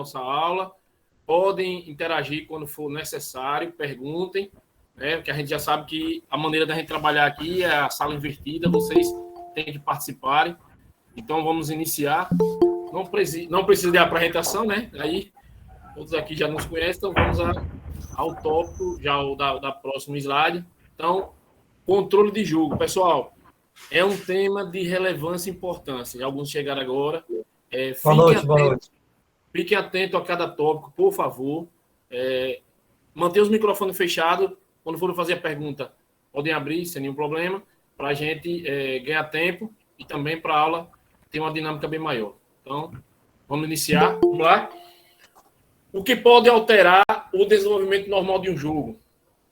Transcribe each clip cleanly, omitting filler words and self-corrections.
nossa aula. Podem interagir quando for necessário, perguntem, né? Porque a gente já sabe que a maneira da gente trabalhar aqui é a sala invertida, vocês têm que participarem. Então, vamos iniciar. Não precisa de apresentação, né? Aí, todos aqui já nos conhecem, então vamos ao tópico, já da próxima slide. Então, controle de jogo. Pessoal, é um tema de relevância e importância. Alguns chegaram agora. Boa noite. Fiquem atentos a cada tópico, por favor. Mantenha os microfones fechados. Quando forem fazer a pergunta, podem abrir sem nenhum problema, para a gente ganhar tempo e também para a aula ter uma dinâmica bem maior. Então, vamos iniciar. Vamos lá. O que pode alterar o desenvolvimento normal de um jogo?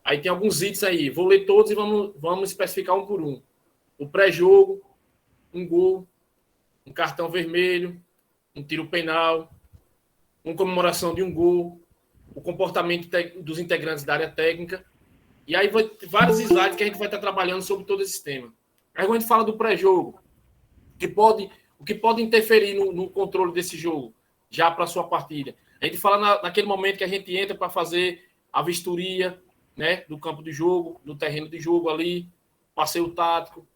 Aí tem alguns itens aí. Vou ler todos e vamos especificar um por um. O pré-jogo, um gol, um cartão vermelho, um tiro penal, uma comemoração de um gol, o comportamento dos integrantes da área técnica. E aí vai ter vários slides que a gente vai estar trabalhando sobre todo esse tema. Aí quando a gente fala do pré-jogo, o que pode interferir no controle desse jogo, já para a sua partida. A gente fala naquele momento que a gente entra para fazer a vistoria, né, do campo de jogo, do terreno de jogo ali, passeio tático.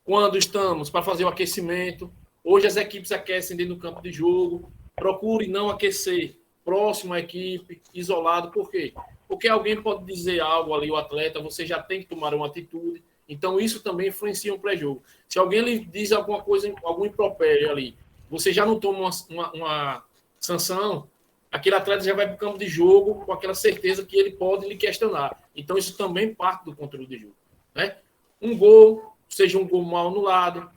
Quando estamos para fazer o aquecimento. Hoje as equipes aquecem dentro do campo de jogo. Procure não aquecer próximo à equipe, isolado. Por quê? Porque alguém pode dizer algo ali, o atleta, você já tem que tomar uma atitude. Então, isso também influencia o pré-jogo. Se alguém lhe diz alguma coisa, algum impropério ali, você já não toma uma sanção, aquele atleta já vai para o campo de jogo com aquela certeza que ele pode lhe questionar. Então, isso também parte do controle de jogo. Né? Um gol, seja um gol mal anulado,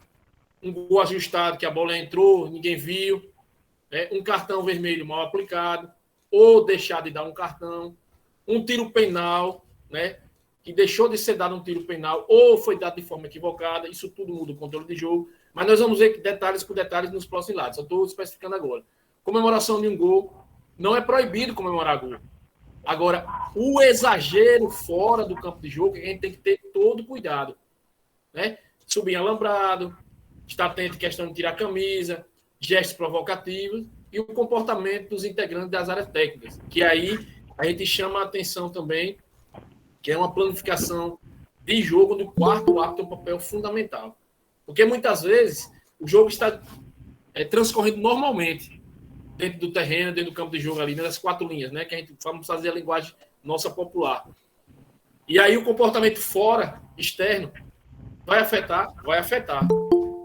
um gol ajustado, que a bola entrou, ninguém viu, né? Um cartão vermelho mal aplicado, ou deixar de dar um cartão, um tiro penal, né? Que deixou de ser dado um tiro penal, ou foi dado de forma equivocada, isso tudo muda o controle de jogo, mas nós vamos ver detalhes por detalhes nos próximos lados, só estou especificando agora. Comemoração de um gol, não é proibido comemorar gol. Agora, o exagero fora do campo de jogo, a gente tem que ter todo cuidado, né? Subir alambrado, estar atento à questão de tirar a camisa, gestos provocativos e o comportamento dos integrantes das áreas técnicas, que aí a gente chama a atenção também, que é uma planificação de jogo do quarto árbitro, um papel fundamental. Porque muitas vezes o jogo está transcorrendo normalmente dentro do terreno, dentro do campo de jogo ali, nas 4 linhas, né? Que a gente vamos fazer a linguagem nossa popular. E aí o comportamento fora, externo, vai afetar.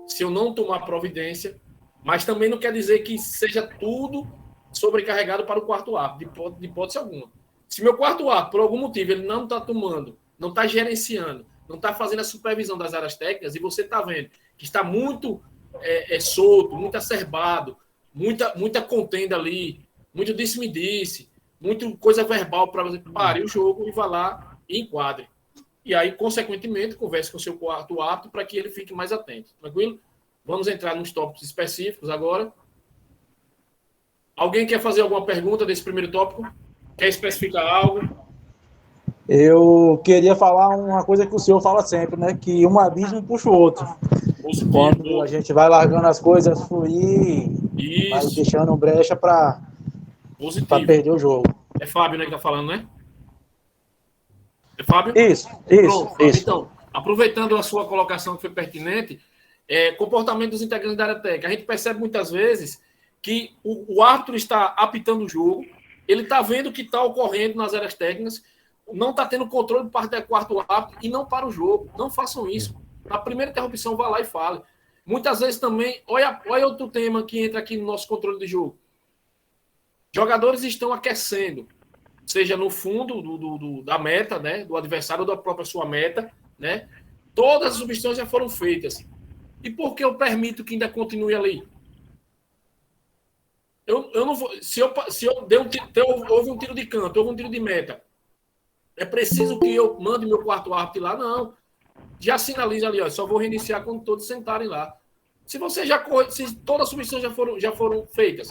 Se eu não tomar providência, mas também não quer dizer que seja tudo sobrecarregado para o quarto árbitro, de hipótese alguma. Se meu quarto árbitro, por algum motivo, ele não está tomando, não está gerenciando, não está fazendo a supervisão das áreas técnicas, e você está vendo que está muito solto, muito acerbado, muita contenda ali, muito disse-me-disse, muita coisa verbal para você parar o jogo e vá lá e enquadre. E aí, consequentemente, converse com o seu quarto árbitro para que ele fique mais atento. Tranquilo? Vamos entrar nos tópicos específicos agora. Alguém quer fazer alguma pergunta desse primeiro tópico? Quer especificar algo? Eu queria falar uma coisa que o senhor fala sempre, né? Que um abismo puxa o outro. Positivo. Quando a gente vai largando as coisas fluir, vai deixando brecha para perder o jogo. É Fábio, né, que está falando, né? É Fábio? Isso. Então, aproveitando a sua colocação que foi pertinente, comportamento dos integrantes da área técnica. A gente percebe muitas vezes que o árbitro está apitando o jogo, ele está vendo o que está ocorrendo nas áreas técnicas, não está tendo controle por parte do quarto árbitro e não para o jogo. Não façam isso. Na primeira interrupção, vá lá e fale. Muitas vezes também, olha outro tema que entra aqui no nosso controle de jogo. Jogadores estão aquecendo, seja no fundo da meta, né, do adversário ou da própria sua meta, né? Todas as substituições já foram feitas. E por que eu permito que ainda continue ali? Eu não vou. Se eu houve um tiro de canto, houve um tiro de meta, é preciso que eu mande meu quarto árbitro lá? Não. Já sinaliza ali, ó, só vou reiniciar quando todos sentarem lá. Se você se todas as substituições já foram feitas,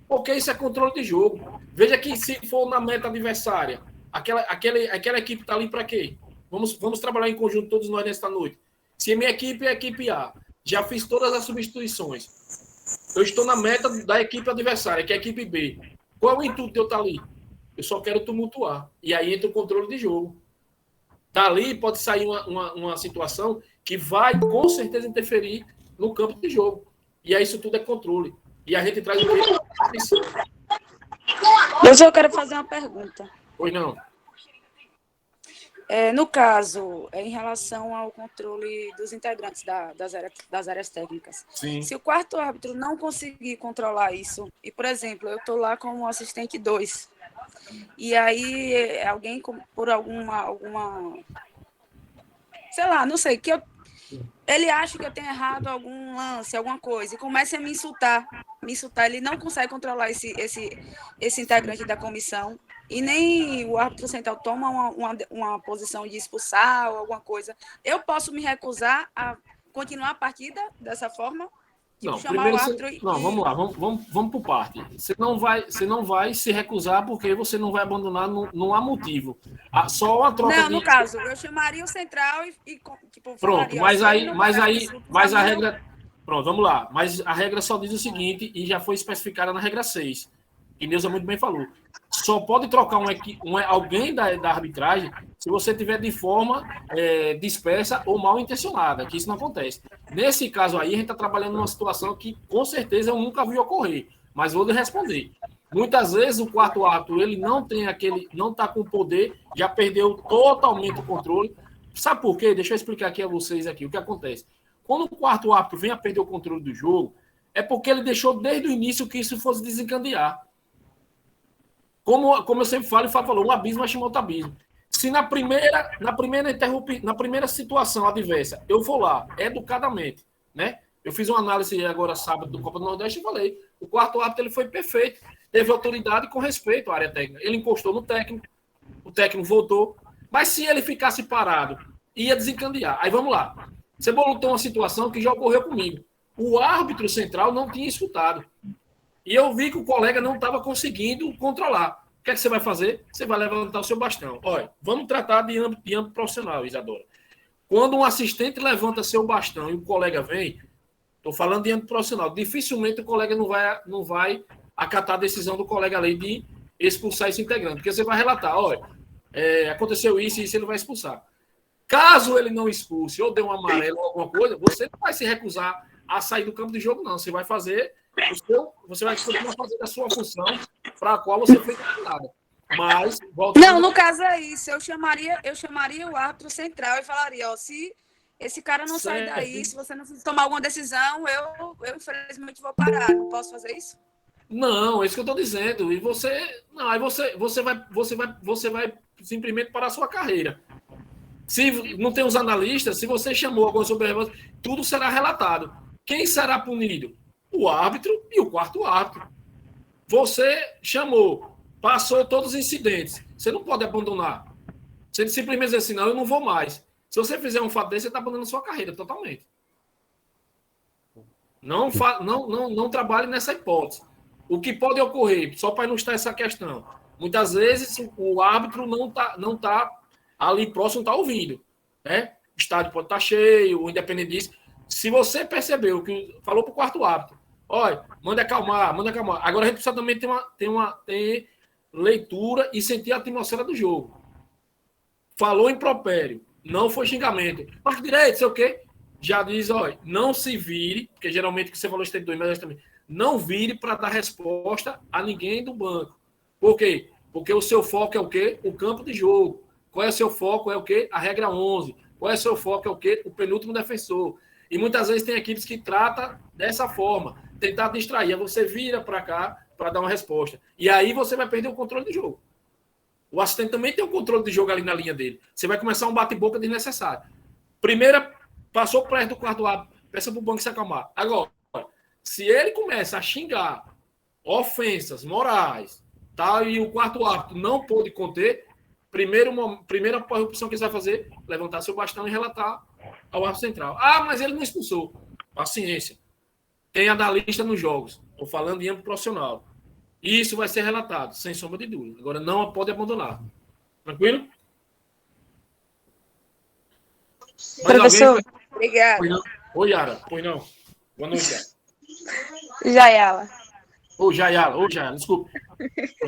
porque isso é controle de jogo. Veja que se for na meta adversária, aquela equipe está ali para quê? Vamos trabalhar em conjunto todos nós nesta noite. Se a minha equipe é a equipe A, já fiz todas as substituições. Eu estou na meta da equipe adversária, que é a equipe B. Qual é o intuito de eu estar ali? Eu só quero tumultuar. E aí entra o controle de jogo. Dali pode sair uma situação que vai, com certeza, interferir no campo de jogo. E aí isso tudo é controle. E a gente traz o quê? Eu quero fazer uma pergunta. Pois não. No caso, em relação ao controle dos integrantes das áreas técnicas. Sim. Se o quarto árbitro não conseguir controlar isso, e, por exemplo, eu estou lá como assistente 2, e aí alguém, por alguma sei lá, não sei, ele acha que eu tenho errado algum lance, alguma coisa, e começa a me insultar, ele não consegue controlar esse integrante da comissão, e nem o árbitro central toma uma posição de expulsar ou alguma coisa. Eu posso me recusar a continuar a partida dessa forma? Não, primeiro vamos lá, vamos por parte. Você não vai se recusar porque você não vai abandonar, não há motivo. Só uma troca no caso, eu chamaria o central e tipo, pronto, falaria, mas a regra... Pronto, vamos lá. Mas a regra só diz o seguinte, e já foi especificada na regra 6, que Neuza muito bem falou. Só pode trocar alguém da arbitragem se você tiver de forma dispersa ou mal intencionada, que isso não acontece. Nesse caso aí, a gente está trabalhando numa situação que, com certeza, eu nunca vi ocorrer, mas vou lhe responder. Muitas vezes o quarto árbitro, ele não está com o poder, já perdeu totalmente o controle. Sabe por quê? Deixa eu explicar aqui a vocês aqui o que acontece. Quando o quarto árbitro vem a perder o controle do jogo, é porque ele deixou desde o início que isso fosse desencadear. Como eu sempre falo, e falou, um abismo vai chamar outro abismo. Se na primeira situação adversa, eu vou lá, educadamente, né? Eu fiz uma análise agora sábado do Copa do Nordeste e falei, o quarto árbitro ele foi perfeito, teve autoridade com respeito à área técnica. Ele encostou no técnico, o técnico voltou, mas se ele ficasse parado, ia desencadear. Aí vamos lá. Você botou uma situação que já ocorreu comigo. O árbitro central não tinha escutado. E eu vi que o colega não estava conseguindo controlar. O que é que você vai fazer? Você vai levantar o seu bastão. Olha, vamos tratar de âmbito profissional, Isadora. Quando um assistente levanta seu bastão e o colega vem, estou falando de âmbito profissional, dificilmente o colega não vai acatar a decisão do colega ali de expulsar esse integrante. Porque você vai relatar, olha, aconteceu isso e isso ele vai expulsar. Caso ele não expulse ou dê um amarelo ou alguma coisa, você não vai se recusar a sair do campo de jogo, não. Você vai fazer você vai continuar fazendo a sua função para a qual você foi treinada. Mas não, no caso é isso. Eu chamaria o árbitro central e falaria, se esse cara não sai daí, se você não tomar alguma decisão, eu infelizmente vou parar. Não posso fazer isso? Não, é isso que eu estou dizendo. E aí você vai simplesmente parar a sua carreira. Se não tem os analistas, se você chamou alguma sobrevivência, tudo será relatado. Quem será punido? O árbitro e o quarto árbitro. Você chamou, passou todos os incidentes. Você não pode abandonar. Você simplesmente diz assim, não, eu não vou mais. Se você fizer um fato desse, você está abandonando sua carreira totalmente. Não trabalhe nessa hipótese. O que pode ocorrer, só para ilustrar essa questão, muitas vezes o árbitro não tá ali próximo, está ouvindo. Né? O estádio pode estar cheio, independente disso. Se você percebeu que falou para o quarto árbitro, olha, manda acalmar. Agora a gente precisa também ter leitura e sentir a atmosfera do jogo. Falou impropério, não foi xingamento. Parte direito, sei o quê? Já diz, olha, não se vire, porque geralmente que você falou tem 2 metros também, não vire para dar resposta a ninguém do banco. Por quê? Porque o seu foco é o quê? O campo de jogo. Qual é o seu foco? É o quê? A regra 11. Qual é o seu foco? É o quê? O penúltimo defensor. E muitas vezes tem equipes que tratam dessa forma. Tentar distrair. Você vira para cá para dar uma resposta. E aí você vai perder o controle do jogo. O assistente também tem o controle de jogo ali na linha dele. Você vai começar um bate-boca desnecessário. Primeira, passou perto do quarto árbitro. Peça para o banco se acalmar. Agora, se ele começa a xingar ofensas morais, tá, e o quarto árbitro não pôde conter, primeira opção que ele vai fazer, levantar seu bastão e relatar ao árbitro central. Ah, mas ele não expulsou. Paciência. Tem analista nos jogos. Estou falando em âmbito profissional. Isso vai ser relatado, sem sombra de dúvida. Agora, não pode abandonar. Tranquilo? Professor, obrigado. Oi, Yara. Pois não. Boa noite, Yara. Jayala. Ô, Jayala, desculpa.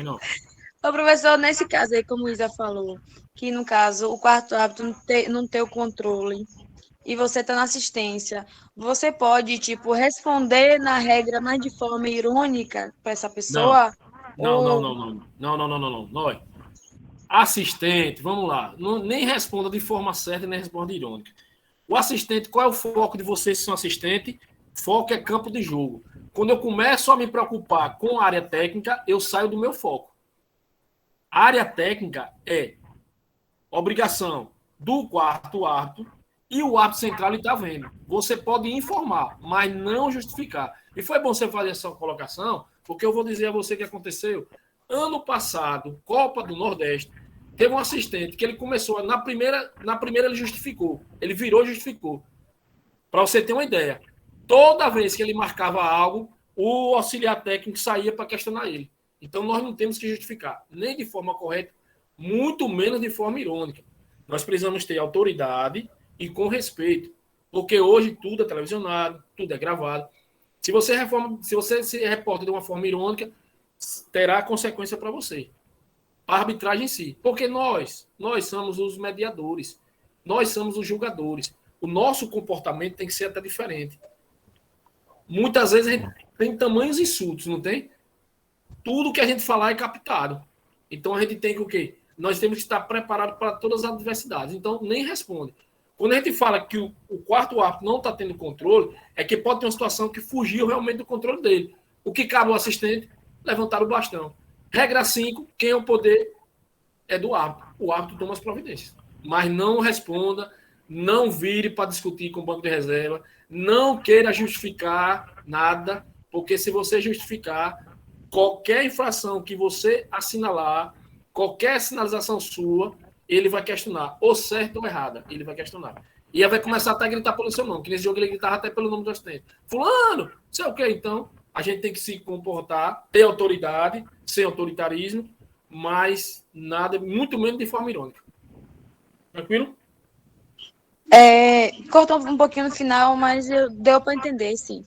Não. Ô, professor, nesse caso aí, como o Isa falou, que no caso o quarto árbitro não tem o controle e você está na assistência, você pode, tipo, responder na regra, mas de forma irônica para essa pessoa? Não. Assistente, vamos lá. Não, nem responda de forma certa, nem responda irônica. O assistente, qual é o foco de vocês que são assistente? Foco é campo de jogo. Quando eu começo a me preocupar com a área técnica, eu saio do meu foco. A área técnica é obrigação do quarto árbitro e o árbitro central está vendo. Você pode informar, mas não justificar. E foi bom você fazer essa colocação, porque eu vou dizer a você o que aconteceu. Ano passado, Copa do Nordeste, teve um assistente que ele começou, na primeira ele justificou. Ele virou e justificou. Para você ter uma ideia. Toda vez que ele marcava algo, o auxiliar técnico saía para questionar ele. Então, nós não temos que justificar, nem de forma correta, muito menos de forma irônica. Nós precisamos ter autoridade e com respeito, porque hoje tudo é televisionado, tudo é gravado. Se você se reporta de uma forma irônica, terá consequência para você. A arbitragem em si. Porque nós somos os mediadores, nós somos os julgadores. O nosso comportamento tem que ser até diferente. Muitas vezes a gente tem tamanhos insultos, não tem? Tudo que a gente falar é captado. Então a gente tem que o quê? Nós temos que estar preparados para todas as adversidades. Então nem responde. Quando a gente fala que o quarto árbitro não está tendo controle, é que pode ter uma situação que fugiu realmente do controle dele. O que cabe ao assistente? Levantar o bastão. Regra 5, quem é o poder é do árbitro. O árbitro toma as providências. Mas não responda, não vire para discutir com o banco de reserva, não queira justificar nada, porque se você justificar, qualquer infração que você assinalar, qualquer sinalização sua, ele vai questionar, ou certo ou errada, ele vai questionar. E aí vai começar até a gritar pelo seu nome, que nesse jogo ele gritava até pelo nome do assistente. Fulano, sei o que, então, a gente tem que se comportar, ter autoridade, sem autoritarismo, mas nada, muito menos de forma irônica. Tranquilo? Cortou um pouquinho no final, mas deu para entender, sim.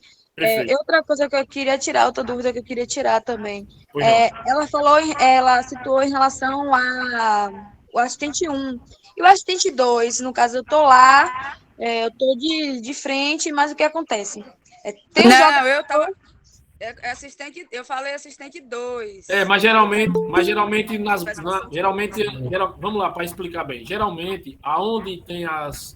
Outra coisa que eu queria tirar, outra dúvida que eu queria tirar também. Ela citou em relação ao assistente 1 e o assistente 2. No caso, eu estou lá, eu estou de frente, mas o que acontece? Eu falei assistente 2. Mas geralmente vamos lá, para explicar bem. Geralmente, aonde tem as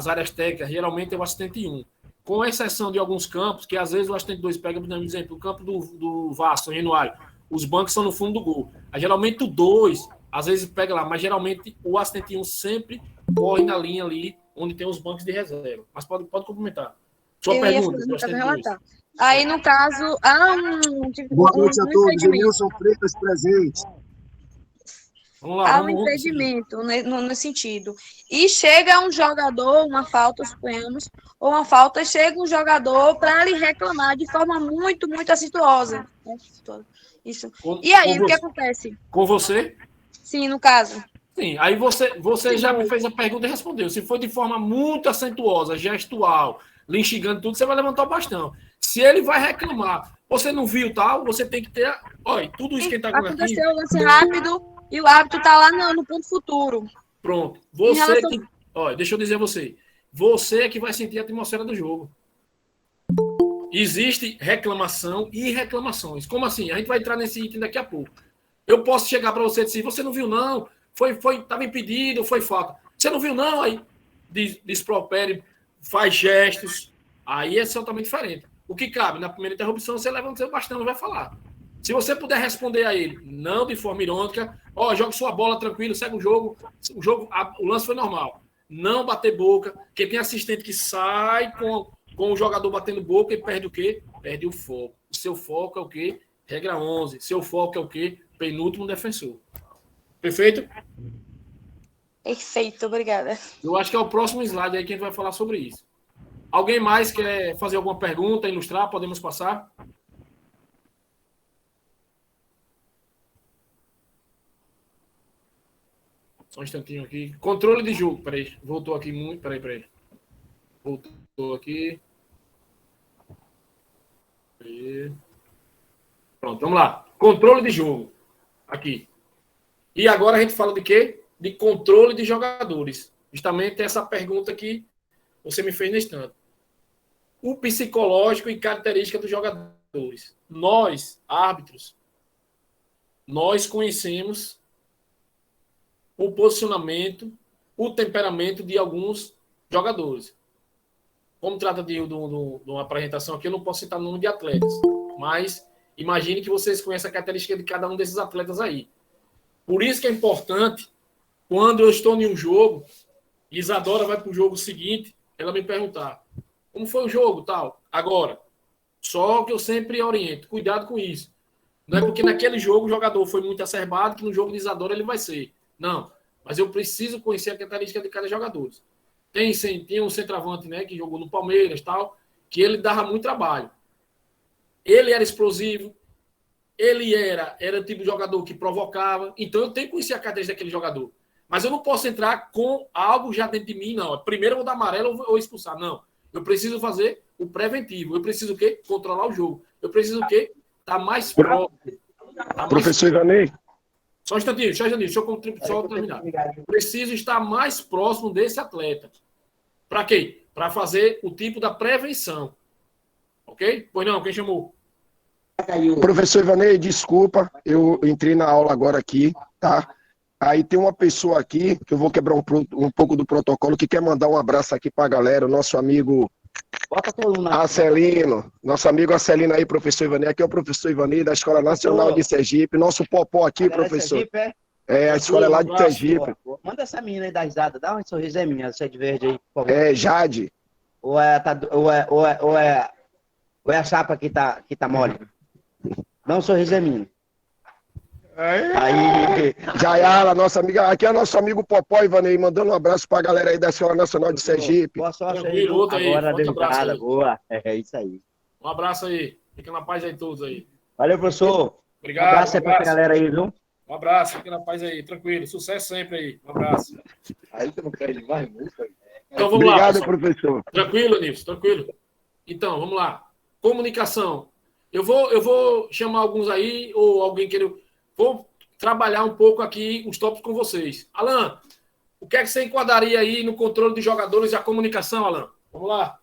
áreas técnicas, geralmente é o assistente 1. Com exceção de alguns campos, que às vezes o assistente 2 pega, por exemplo, o campo do Vasco, Januário, os bancos são no fundo do gol. Aí, geralmente o 2, às vezes pega lá, mas geralmente o assistente 1 sempre corre na linha ali, onde tem os bancos de reserva. Mas pode complementar. Sua pergunta. Aí, no caso, boa noite a todos. Emilson Freitas presente. Vamos lá, há um impedimento no sentido. E chega um jogador, uma falta, suponhamos, ou uma falta, chega um jogador para lhe reclamar de forma muito, muito acentuosa. Isso. E aí, o que acontece? Com você? Sim, no caso. Sim, aí você já me fez a pergunta e respondeu. Se for de forma muito acentuosa, gestual, lhe instigando tudo, você vai levantar o bastão. Se ele vai reclamar, você não viu tal, você tem que ter... Olha, tudo isso que ele está conversando... Aconteceu o lance rápido... E o árbitro está lá no ponto futuro. Pronto. Você que... Olha, deixa eu dizer a você. Você é que vai sentir a atmosfera do jogo. Existe reclamação e reclamações. Como assim? A gente vai entrar nesse item daqui a pouco. Eu posso chegar para você e dizer, você não viu não? Estava impedido, foi falta. Você não viu não? Aí despropere, faz gestos. Aí é totalmente diferente. O que cabe? Na primeira interrupção, você levanta o seu bastão e vai falar. Se você puder responder a ele, não de forma irônica, joga sua bola tranquilo, segue o jogo, o lance foi normal. Não bater boca, porque tem assistente que sai com o jogador batendo boca e perde o quê? Perde o foco. O seu foco é o quê? Regra 11. Seu foco é o quê? Penúltimo defensor. Perfeito? Perfeito, obrigada. Eu acho que é o próximo slide aí que a gente vai falar sobre isso. Alguém mais quer fazer alguma pergunta, ilustrar? Podemos passar? Só um instantinho aqui. Controle de jogo. Peraí. Voltou aqui muito. Peraí. Voltou aqui. Pronto, vamos lá. Controle de jogo. Aqui. E agora a gente fala de quê? De controle de jogadores. Justamente essa pergunta que você me fez nesse instante. O psicológico e característica dos jogadores. Nós, árbitros, nós conhecemos o posicionamento, o temperamento de alguns jogadores. Como trata de uma apresentação aqui, eu não posso citar o nome de atletas, mas imagine que vocês conhecem a característica de cada um desses atletas aí. Por isso que é importante, quando eu estou em um jogo, Isadora vai para o jogo seguinte, ela me perguntar, como foi o jogo, tal? Agora, só que eu sempre oriento, cuidado com isso. Não é porque naquele jogo o jogador foi muito acerbado que no jogo de Isadora ele vai ser. Não, mas eu preciso conhecer a característica de cada jogador. Tem um centroavante, né, que jogou no Palmeiras, tal, que ele dava muito trabalho. Ele era explosivo, ele era o tipo de jogador que provocava, então eu tenho que conhecer a característica daquele jogador. Mas eu não posso entrar com algo já dentro de mim, não. Primeiro eu vou dar amarelo ou expulsar. Não. Eu preciso fazer o preventivo. Eu preciso o quê? Controlar o jogo. Eu preciso o quê? Estar mais próximo. Professor Ivanei. Só um instantinho, deixa eu terminar. Preciso estar mais próximo desse atleta. Para quê? Para fazer o tipo da prevenção. Ok? Pois não, quem chamou? Professor Ivanei, desculpa, eu entrei na aula agora aqui, tá? Aí tem uma pessoa aqui, que eu vou quebrar um pouco do protocolo, que quer mandar um abraço aqui pra galera, o nosso amigo Acelino, nosso amigo Acelino aí, professor Ivanei, aqui é o professor Ivanei da Escola Nacional de Sergipe, nosso popó aqui, professor. Sergipe, é? É, a escola é lá de Sergipe. Manda essa menina aí da risada, dá um sorriso aí, menina, você é de verde aí, por favor. É, Jade. Ou é a chapa que tá mole? Dá um sorriso aí, menina. Aí, Jayala, nossa amiga, aqui é nosso amigo Popó, Ivanei, mandando um abraço pra galera aí da Escola Nacional de Sergipe. Boa sorte aí, agora deu entrada, boa, é isso aí. Um abraço aí, fica na paz aí todos aí. Valeu, professor. Obrigado. Um abraço aí pra essa galera aí, viu? Um abraço, fica na paz aí, tranquilo, sucesso sempre aí, um abraço. Aí você não perde mais música. Então vamos Obrigado, lá, professor. Tranquilo, Nilson, tranquilo. Então, vamos lá. Comunicação. Eu vou chamar alguns aí, ou alguém queira. Vou trabalhar um pouco aqui os tópicos com vocês. Alan, o que é que você enquadraria aí no controle de jogadores e a comunicação, Alan? Vamos lá.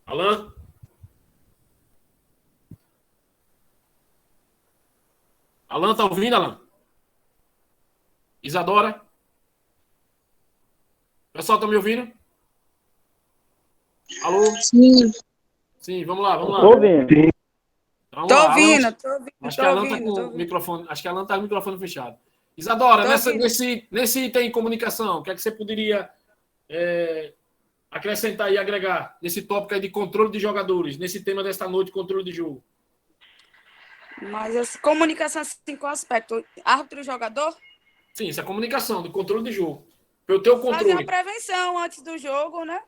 Alan? Alan, tá ouvindo, Alan? Isadora? O pessoal tá me ouvindo? Alô? Sim. Sim, vamos lá. Tô ouvindo. Então, Tô Alan, ouvindo. Acho que a Alan tá com o microfone. Acho que a Alan tá com o microfone fechado. Isadora, nesse item comunicação, o que é que você poderia acrescentar e agregar nesse tópico aí de controle de jogadores, nesse tema desta noite, controle de jogo? Mas essa comunicação, assim, qual aspecto? Árbitro e jogador? Sim, isso é comunicação, de controle de jogo. Pelo teu controle. Fazer uma prevenção antes do jogo, né?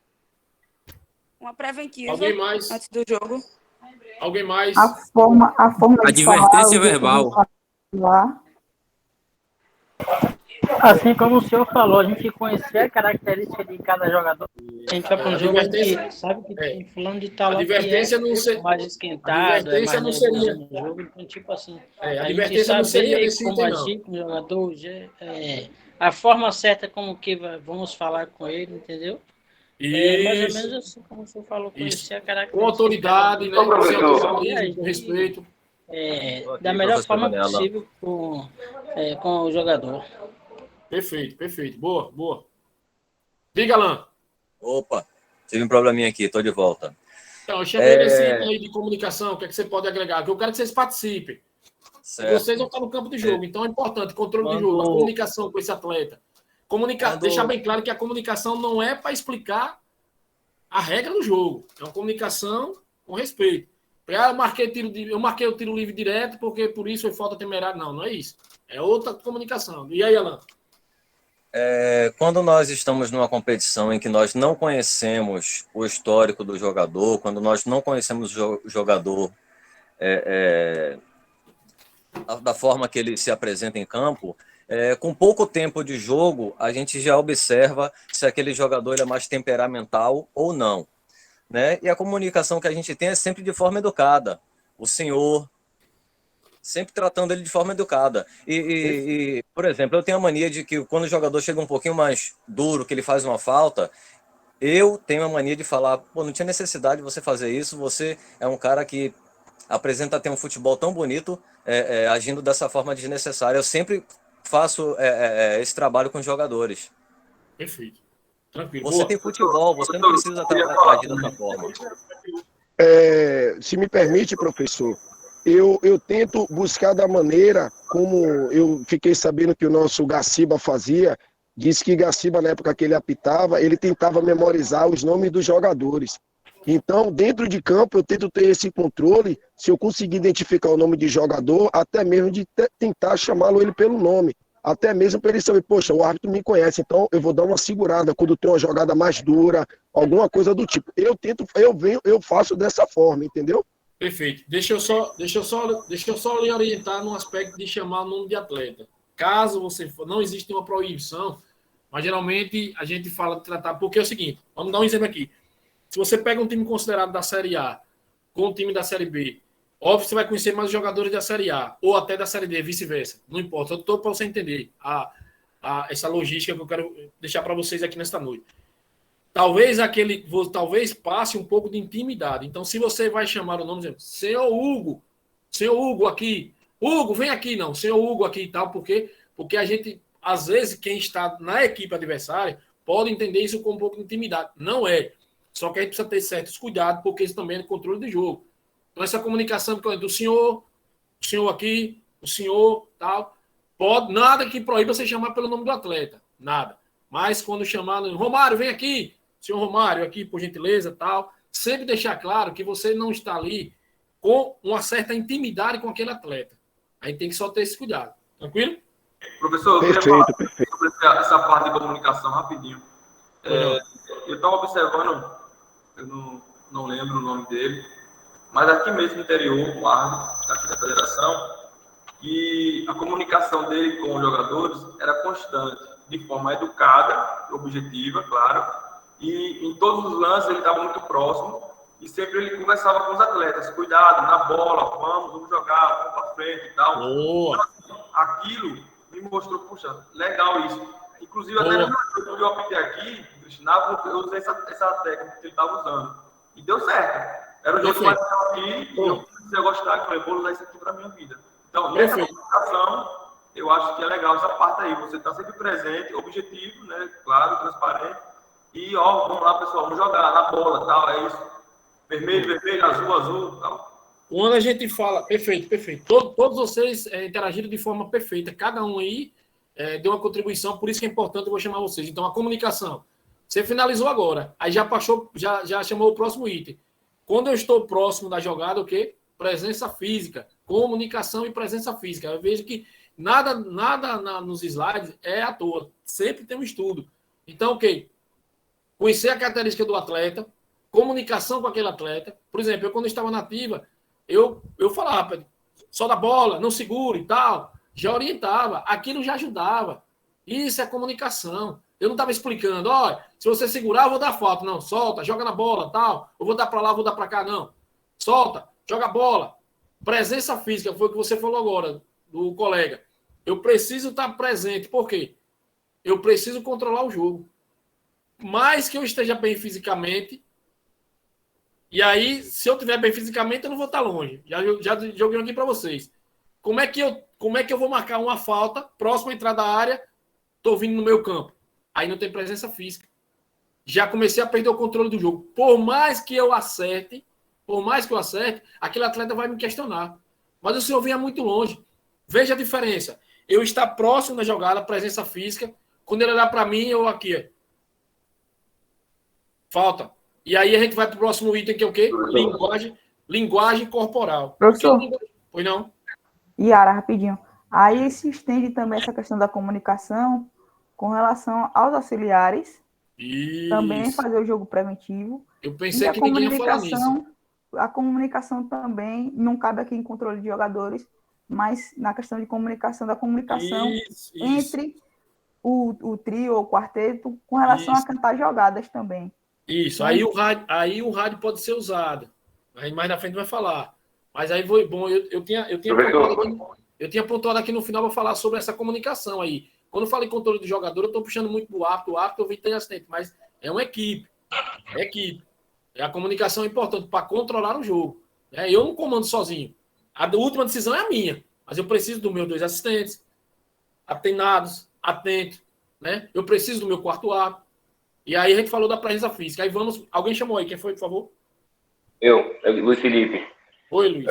Uma preventiva. Alguém mais? Antes do jogo. Alguém mais? A forma Advertência verbal. Assim como o senhor falou, a gente conhecer a característica de cada jogador. A gente vai para um jogo que sabe que tem fulano de tal advertência não ser mais esquentado, advertência não seria no jogo, então tipo assim, a advertência não seria saber nesse como item, agir com o jogador, a forma certa como que vamos falar com ele, entendeu? Mais ou menos assim como o senhor falou, conhecer a característica. Com autoridade, né? Com respeito. Da melhor forma possível com o jogador. Perfeito. Boa. Diga, Alan. Opa, tive um probleminha aqui, estou de volta. Então, eu chamei nesse item aí de comunicação, o que é que você pode agregar? Que eu quero que vocês participem. Certo. Vocês vão estar no campo de jogo, então é importante, controle de jogo, a comunicação com esse atleta. Deixar bem claro que a comunicação não é para explicar a regra do jogo. É uma comunicação com respeito. Eu marquei o tiro livre direto porque por isso foi falta temerária. Não é isso. É outra comunicação. E aí, Alan? Quando nós estamos numa competição em que nós não conhecemos o histórico do jogador, quando nós não conhecemos o jogador da forma que ele se apresenta em campo, Com pouco tempo de jogo, a gente já observa se aquele jogador ele é mais temperamental ou não, né? E a comunicação que a gente tem é sempre de forma educada. O senhor, sempre tratando ele de forma educada. Por exemplo, eu tenho a mania de que quando o jogador chega um pouquinho mais duro, que ele faz uma falta, eu tenho a mania de falar, pô, não tinha necessidade de você fazer isso, você é um cara que apresenta ter um futebol tão bonito, agindo dessa forma desnecessária. Eu sempre faço esse trabalho com os jogadores. Perfeito. Tranquilo. Você tem futebol, você não precisa agir dessa forma. Se me permite, professor, eu tento buscar da maneira como eu fiquei sabendo que o nosso Gaciba fazia. Disse que Gaciba, na época que ele apitava, ele tentava memorizar os nomes dos jogadores. Então, dentro de campo, eu tento ter esse controle, se eu conseguir identificar o nome de jogador, até mesmo de tentar chamá-lo ele pelo nome. Até mesmo para ele saber, poxa, o árbitro me conhece, então eu vou dar uma segurada quando tem uma jogada mais dura, alguma coisa do tipo. Eu faço dessa forma, entendeu? Perfeito. Deixa eu só lhe orientar no aspecto de chamar o nome de atleta. Caso você for, não existe uma proibição, mas geralmente a gente fala de tratar, porque é o seguinte, vamos dar um exemplo aqui. Se você pega um time considerado da Série A com um time da Série B, óbvio que você vai conhecer mais os jogadores da Série A ou até da Série D, vice-versa. Não importa, eu estou para você entender essa logística que eu quero deixar para vocês aqui nesta noite. Talvez passe um pouco de intimidade. Então, se você vai chamar o nome, dizendo, senhor Hugo aqui, Hugo, vem aqui, não, senhor Hugo aqui e tal, porque a gente, às vezes, quem está na equipe adversária pode entender isso com um pouco de intimidade. Não é. Só que a gente precisa ter certos cuidados, porque isso também é controle de jogo. Então, essa comunicação do senhor, o senhor aqui, o senhor, tal, nada que proíba você chamar pelo nome do atleta. Nada. Mas quando chamar, Romário, vem aqui, senhor Romário, aqui, por gentileza, tal, sempre deixar claro que você não está ali com uma certa intimidade com aquele atleta. A gente tem que só ter esse cuidado. Tranquilo? Professor, eu queria falar sobre essa parte de comunicação rapidinho. Eu estava observando, eu não lembro o nome dele, mas aqui mesmo no interior, o árbitro aqui da federação, e a comunicação dele com os jogadores era constante, de forma educada, objetiva, claro, e em todos os lances ele estava muito próximo, e sempre ele conversava com os atletas, cuidado, na bola, vamos jogar, vamos para frente e tal. Então, aquilo me mostrou, puxa, legal isso. Inclusive, até no jogo que eu apitei aqui, eu usei essa técnica que ele estava usando. E deu certo. Era um jogo mais aqui, e eu comecei a gostar, eu falei, vou usar isso aqui para a minha vida. Então, nessa comunicação, eu acho que é legal essa parte aí. Você está sempre presente, objetivo, né? Claro, transparente. E, vamos lá, pessoal, vamos jogar na bola, tal, é isso. Vermelho, azul, tal. Quando a gente fala... Perfeito. Todos vocês interagiram de forma perfeita. Cada um aí deu uma contribuição, por isso que é importante, eu vou chamar vocês. Então, a comunicação. Você finalizou agora. Aí já chamou o próximo item. Quando eu estou próximo da jogada, o quê? Presença física. Comunicação e presença física. Eu vejo que nada nos slides é à toa. Sempre tem um estudo. Então, ok. Conhecer a característica do atleta, comunicação com aquele atleta. Por exemplo, eu quando estava na ativa, eu falava, só da bola, não segura e tal. Já orientava. Aquilo já ajudava. Isso é comunicação. Eu não estava explicando, se você segurar, eu vou dar falta. Não, solta, joga na bola, tal. Eu vou dar para lá, vou dar para cá, não. Solta, joga a bola. Presença física, foi o que você falou agora, do colega. Eu preciso estar presente. Por quê? Eu preciso controlar o jogo. Mais que eu esteja bem fisicamente. E aí, se eu estiver bem fisicamente, eu não vou estar longe. Já joguei aqui para vocês. Como é que eu vou marcar uma falta próximo à entrada da área? Estou vindo no meu campo. Aí não tem presença física. Já comecei a perder o controle do jogo. Por mais que eu acerte, aquele atleta vai me questionar. Mas o senhor vinha muito longe. Veja a diferença. Eu estar próximo da jogada, presença física. Quando ele olhar para mim, eu aqui. Falta. E aí a gente vai para o próximo item, que é o quê? Linguagem corporal. Professor. Pois não? Yara, rapidinho. Aí se estende também essa questão da comunicação com relação aos auxiliares. Isso. Também fazer o jogo preventivo. Eu pensei que ninguém ia falar nisso. A comunicação também, não cabe aqui em controle de jogadores, mas na questão de comunicação, da comunicação Isso. entre o trio ou o quarteto com relação a cantar jogadas também. Isso, aí o rádio pode ser usado. Aí mais na frente vai falar. Mas aí foi bom, eu tinha pontuado aqui no final para falar sobre essa comunicação aí. Quando eu falei controle do jogador, eu estou puxando muito para o árbitro, eu vi que tem acidente, mas é uma equipe. É equipe. A comunicação é importante para controlar o jogo. Eu não comando sozinho. A última decisão é a minha, mas eu preciso dos meus 2 assistentes, atenados, atentos, né? Eu preciso do meu quarto árbitro. E aí a gente falou da presença física. Aí vamos... Alguém chamou aí. Quem foi, por favor? Luiz Felipe. Oi, Luiz.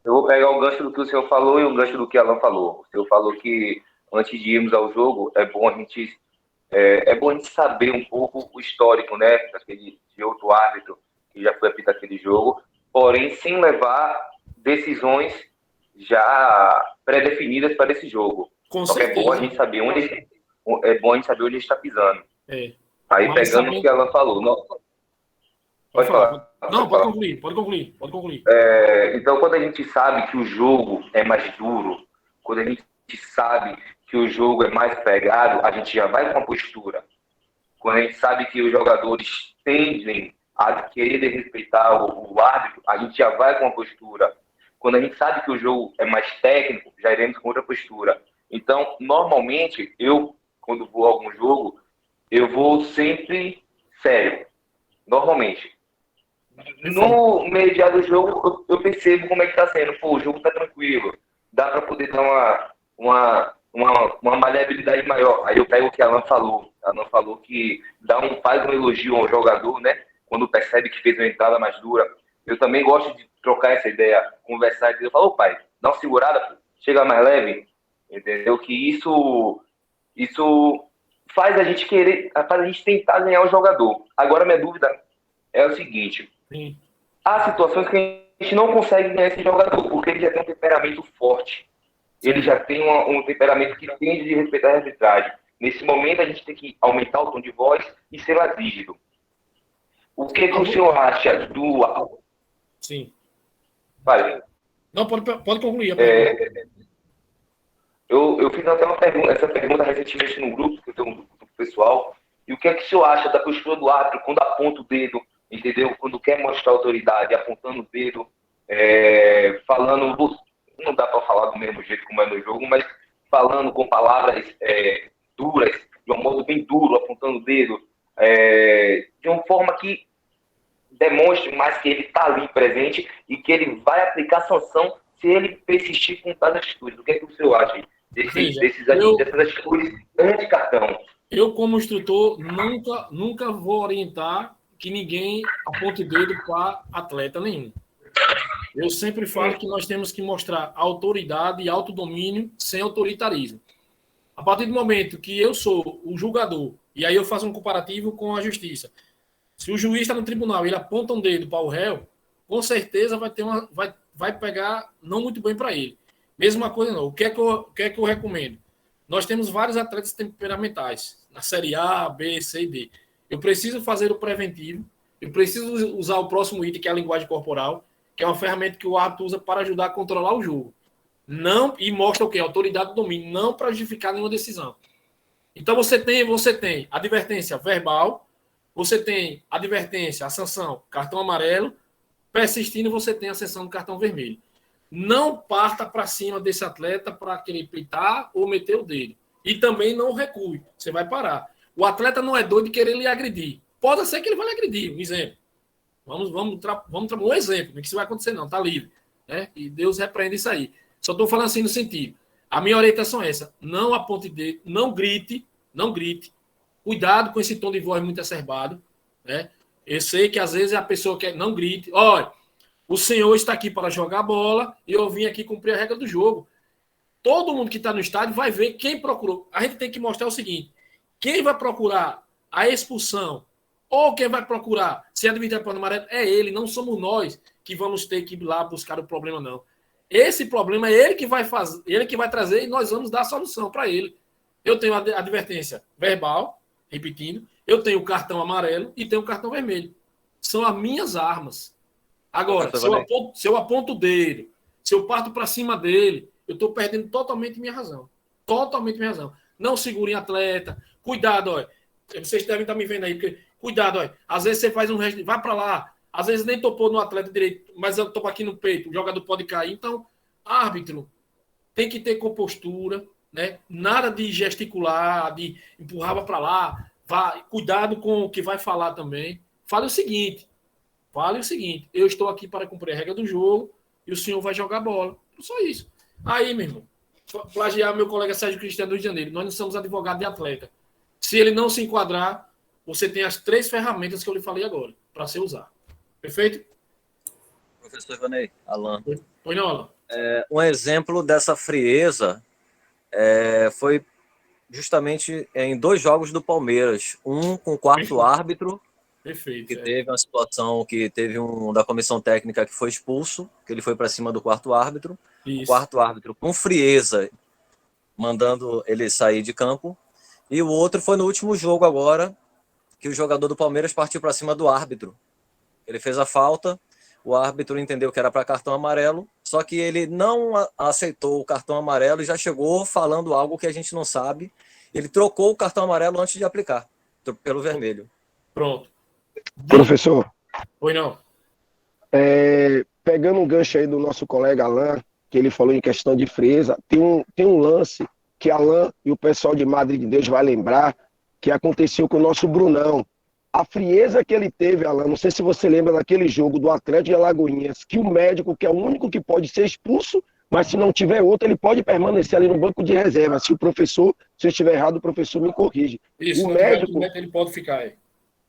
Eu vou pegar o gancho do que o senhor falou e o gancho do que Alan falou. O senhor falou que antes de irmos ao jogo, é bom a gente saber um pouco o histórico, né? De outro árbitro que já foi apitar aquele jogo, porém sem levar decisões já pré-definidas para esse jogo. Com certeza. É bom a gente saber onde está pisando. Aí mas pegando o que ela falou. Pode falar. Não, pode concluir. Então, quando a gente sabe que o jogo é mais duro, quando a gente sabe que o jogo é mais pegado, a gente já vai com a postura. Quando a gente sabe que os jogadores tendem a querer respeitar o árbitro, a gente já vai com a postura. Quando a gente sabe que o jogo é mais técnico, já iremos com outra postura. Então, normalmente, quando vou a algum jogo, eu vou sempre sério. Normalmente. No meio do jogo, eu percebo como é que tá sendo. O jogo tá tranquilo. Dá para poder dar uma maleabilidade maior. Aí eu pego o que a Alan falou. A Alan falou que faz um elogio ao jogador, né? Quando percebe que fez uma entrada mais dura. Eu também gosto de trocar essa ideia, conversar e dizer, pai, dá uma segurada, chega mais leve. Entendeu? Que isso faz a gente tentar ganhar o jogador. Agora, minha dúvida é o seguinte. Sim. Há situações que a gente não consegue ganhar esse jogador, porque ele já tem um temperamento forte. Ele já tem um temperamento que tende de respeitar a arbitragem. Nesse momento, a gente tem que aumentar o tom de voz e ser mais rígido. O que o senhor acha do... Sim. Vale. Não, pode concluir. Eu fiz até essa pergunta recentemente no grupo, que eu tenho um grupo pessoal. E o que o senhor acha da postura do árbitro quando aponta o dedo, entendeu? Quando quer mostrar autoridade, apontando o dedo, falando... Não dá para falar do mesmo jeito como é no jogo, mas falando com palavras duras, de um modo bem duro, apontando o dedo, de uma forma que demonstre mais que ele está ali presente e que ele vai aplicar sanção se ele persistir com tais atitudes. O que é que o senhor acha dessas atitudes anti-cartão? Eu, como instrutor, nunca vou orientar que ninguém aponte o dedo para atleta nenhum. Eu sempre falo que nós temos que mostrar autoridade e autodomínio sem autoritarismo. A partir do momento que eu sou o julgador, e aí eu faço um comparativo com a justiça, se o juiz está no tribunal e ele aponta um dedo para o réu, com certeza vai pegar não muito bem para ele. Mesma coisa não. O que é que eu recomendo? Nós temos vários atletas temperamentais, na série A, B, C e D. Eu preciso fazer o preventivo, eu preciso usar o próximo item, que é a linguagem corporal, que é uma ferramenta que o árbitro usa para ajudar a controlar o jogo. E mostra o quê? Autoridade do domínio, não para justificar nenhuma decisão. Então você tem advertência verbal, você tem advertência, a sanção, cartão amarelo, persistindo você tem a sanção do cartão vermelho. Não parta para cima desse atleta para querer peitar ou meter o dedo. E também não recue, você vai parar. O atleta não é doido de querer lhe agredir. Pode ser que ele vai lhe agredir, um exemplo. Vamos um exemplo, não é que isso vai acontecer não, tá livre. Né? E Deus repreende isso aí. Só estou falando assim no sentido. A minha orientação é essa, não aponte dedo, não grite. Cuidado com esse tom de voz muito acerbado. Né? Eu sei que às vezes a pessoa quer, não grite. Olha, o senhor está aqui para jogar bola e eu vim aqui cumprir a regra do jogo. Todo mundo que está no estádio vai ver quem procurou. A gente tem que mostrar o seguinte, quem vai procurar a expulsão ou quem vai procurar se admitir para o amarelo é ele, não somos nós que vamos ter que ir lá buscar o problema, não. Esse problema é ele que vai fazer, ele que vai trazer e nós vamos dar a solução para ele. Eu tenho a advertência verbal, repetindo, eu tenho o cartão amarelo e tenho o cartão vermelho. São as minhas armas. Agora, se eu aponto o dedo, Se eu parto para cima dele, eu estou perdendo totalmente minha razão. Totalmente minha razão. Não segurem atleta. Cuidado, olha. Vocês devem estar me vendo aí, porque cuidado, olha. Às vezes você faz um resto, vai para lá. Às vezes nem topou no atleta direito, mas eu topo aqui no peito, o jogador pode cair. Então, árbitro tem que ter compostura, né? Nada de gesticular, de empurrar para lá. Cuidado com o que vai falar também. Fale o seguinte, eu estou aqui para cumprir a regra do jogo e o senhor vai jogar bola. Só isso. Aí, meu irmão, plagiar meu colega Sérgio Cristiano do Rio de Janeiro, nós não somos advogados de atleta. Se ele não se enquadrar, você tem as 3 ferramentas que eu lhe falei agora, para você usar. Perfeito? Professor Ivanei, Alan. Pois não, Alan. Um exemplo dessa frieza foi justamente em 2 jogos do Palmeiras. Um com o 4º árbitro, perfeito, que teve uma situação que teve um da comissão técnica que foi expulso, que ele foi para cima do 4º árbitro. Isso. O 4º árbitro com frieza, mandando ele sair de campo. E o outro foi no último jogo agora, que o jogador do Palmeiras partiu para cima do árbitro. Ele fez a falta, o árbitro entendeu que era para cartão amarelo, só que ele não aceitou o cartão amarelo e já chegou falando algo que a gente não sabe. Ele trocou o cartão amarelo antes de aplicar, pelo vermelho. Pronto. Professor. Pois não. Pegando um gancho aí do nosso colega Alan, que ele falou em questão de frieza, tem um lance que Alan e o pessoal de Madre de Deus vai lembrar, que aconteceu com o nosso Brunão. A frieza que ele teve, Alan, não sei se você lembra daquele jogo do Atlético de Alagoinhas, que o médico, que é o único que pode ser expulso, mas se não tiver outro, ele pode permanecer ali no banco de reserva. Se eu estiver errado, o professor me corrige. Isso, o médico, ele pode ficar aí.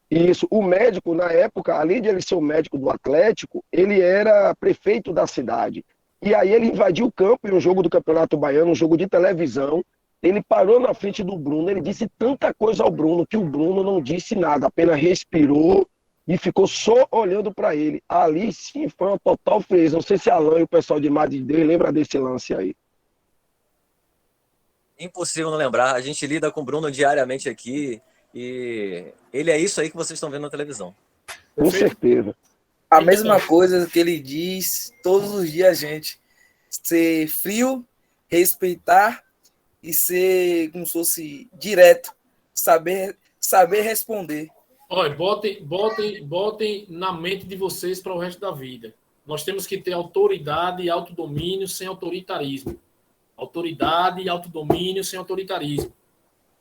Isso, o médico, na época, além de ele ser o médico do Atlético, ele era prefeito da cidade. E aí ele invadiu o campo em um jogo do Campeonato Baiano, um jogo de televisão. Ele parou na frente do Bruno, ele disse tanta coisa ao Bruno que o Bruno não disse nada, apenas respirou e ficou só olhando para ele. Ali sim foi uma total frieza. Não sei se Alan e o pessoal de Madrid lembra desse lance aí. Impossível não lembrar. A gente lida com o Bruno diariamente aqui e ele é isso aí que vocês estão vendo na televisão. Com certeza. A mesma coisa que ele diz todos os dias, a gente. Ser frio, respeitar e ser como se fosse direto. Saber responder. Olha, botem na mente de vocês para o resto da vida. Nós temos que ter autoridade e autodomínio sem autoritarismo. Autoridade e autodomínio sem autoritarismo.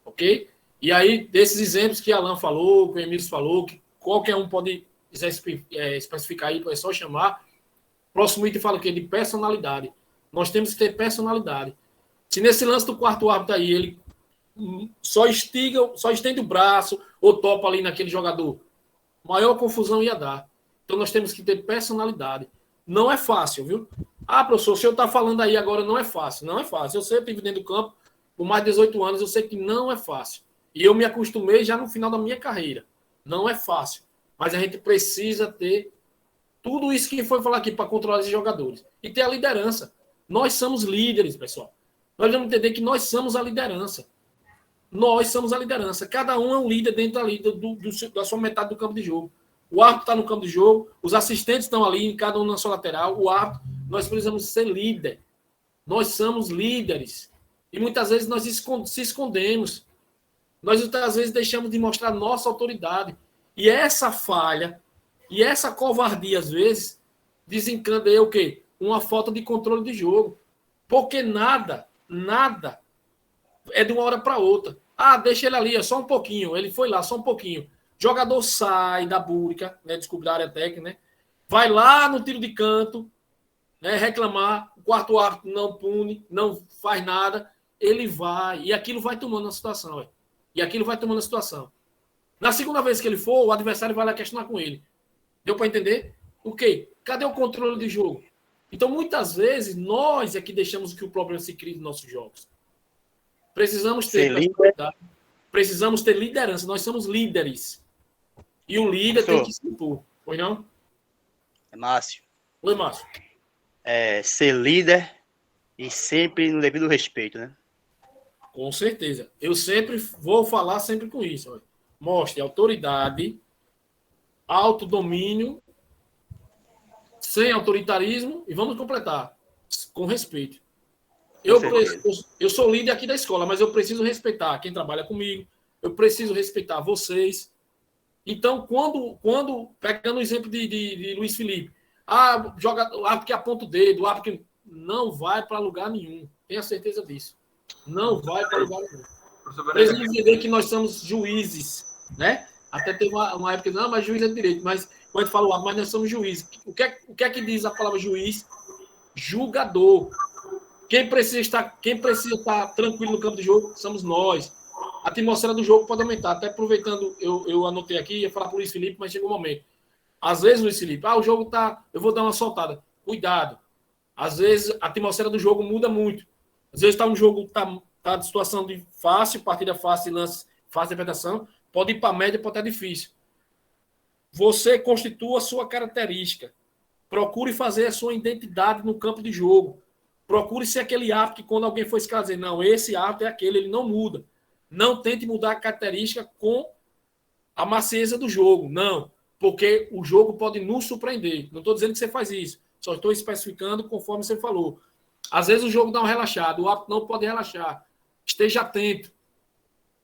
Ok? E aí, desses exemplos que Alan falou, que o Emílio falou, que qualquer um pode especificar aí, é só chamar. Próximo item fala o quê? De personalidade. Nós temos que ter personalidade. Se nesse lance do 4º árbitro aí, ele só estende o braço ou topa ali naquele jogador, maior confusão ia dar. Então nós temos que ter personalidade. Não é fácil, viu? Professor, o senhor está falando aí agora, não é fácil. Não é fácil. Eu sempre estive dentro do campo por mais de 18 anos, eu sei que não é fácil. E eu me acostumei já no final da minha carreira. Não é fácil. Mas a gente precisa ter tudo isso que foi falar aqui para controlar os jogadores. E ter a liderança. Nós somos líderes, pessoal. Nós vamos entender que nós somos a liderança. Nós somos a liderança. Cada um é um líder dentro ali da sua metade do campo de jogo. O árbitro está no campo de jogo, os assistentes estão ali, cada um na sua lateral. O árbitro, nós precisamos ser líder. Nós somos líderes. E muitas vezes nós se escondemos. Nós muitas vezes deixamos de mostrar nossa autoridade. E essa falha, e essa covardia, às vezes, desencadeia o quê? Uma falta de controle de jogo. Porque nada é de uma hora para outra. Deixa ele ali, só um pouquinho. Ele foi lá, só um pouquinho. Jogador sai da búrica, né, desculpa, da área técnica, né, vai lá no tiro de canto, né, reclamar, o 4º árbitro não pune, não faz nada, ele vai, e aquilo vai tomando a situação. E aquilo vai tomando a situação. Na segunda vez que ele for, o adversário vai lá questionar com ele. Deu para entender? O quê? Cadê o controle de jogo? Então, muitas vezes, nós é que deixamos que o problema se crie nos nossos jogos. Precisamos ter personalidade, precisamos ter liderança. Nós somos líderes. E o líder tem que se impor. Pois não? Márcio. Oi, Márcio. Ser líder e sempre no devido respeito, né? Com certeza. Eu sempre vou falar sempre com isso. Olha. Mostre autoridade, autodomínio, sem autoritarismo, e vamos completar. com respeito. Eu sou líder aqui da escola, mas eu preciso respeitar quem trabalha comigo, eu preciso respeitar vocês. Então, quando pegando o exemplo de Luiz Felipe, joga o árbitro que aponta o dedo, o árbitro que não vai para lugar nenhum. Tenha certeza disso. Não vai para lugar nenhum. Preciso entender que nós somos juízes, né? Até teve uma época que não, mas juiz é de direito. Mas quando a gente fala, mas nós somos juízes. O que é que diz a palavra juiz? Julgador. Quem precisa estar tranquilo no campo de jogo somos nós. A atmosfera do jogo pode aumentar. Até aproveitando, eu anotei aqui, ia falar para o Luiz Felipe, mas chegou um momento. Às vezes, Luiz Felipe, o jogo tá. Eu vou dar uma soltada. Cuidado. Às vezes, a atmosfera do jogo muda muito. Às vezes, um jogo tá de situação de fácil, partida fácil, lance fácil de interpretação. Pode ir para a média, pode estar difícil. Você constitua a sua característica. Procure fazer a sua identidade no campo de jogo. Procure ser aquele árbitro que quando alguém for escalar, dizer, não, esse árbitro é aquele, ele não muda. Não tente mudar a característica com a macieza do jogo, não. Porque o jogo pode nos surpreender. Não estou dizendo que você faz isso. Só estou especificando conforme você falou. Às vezes o jogo dá uma relaxada. O árbitro não pode relaxar. Esteja atento.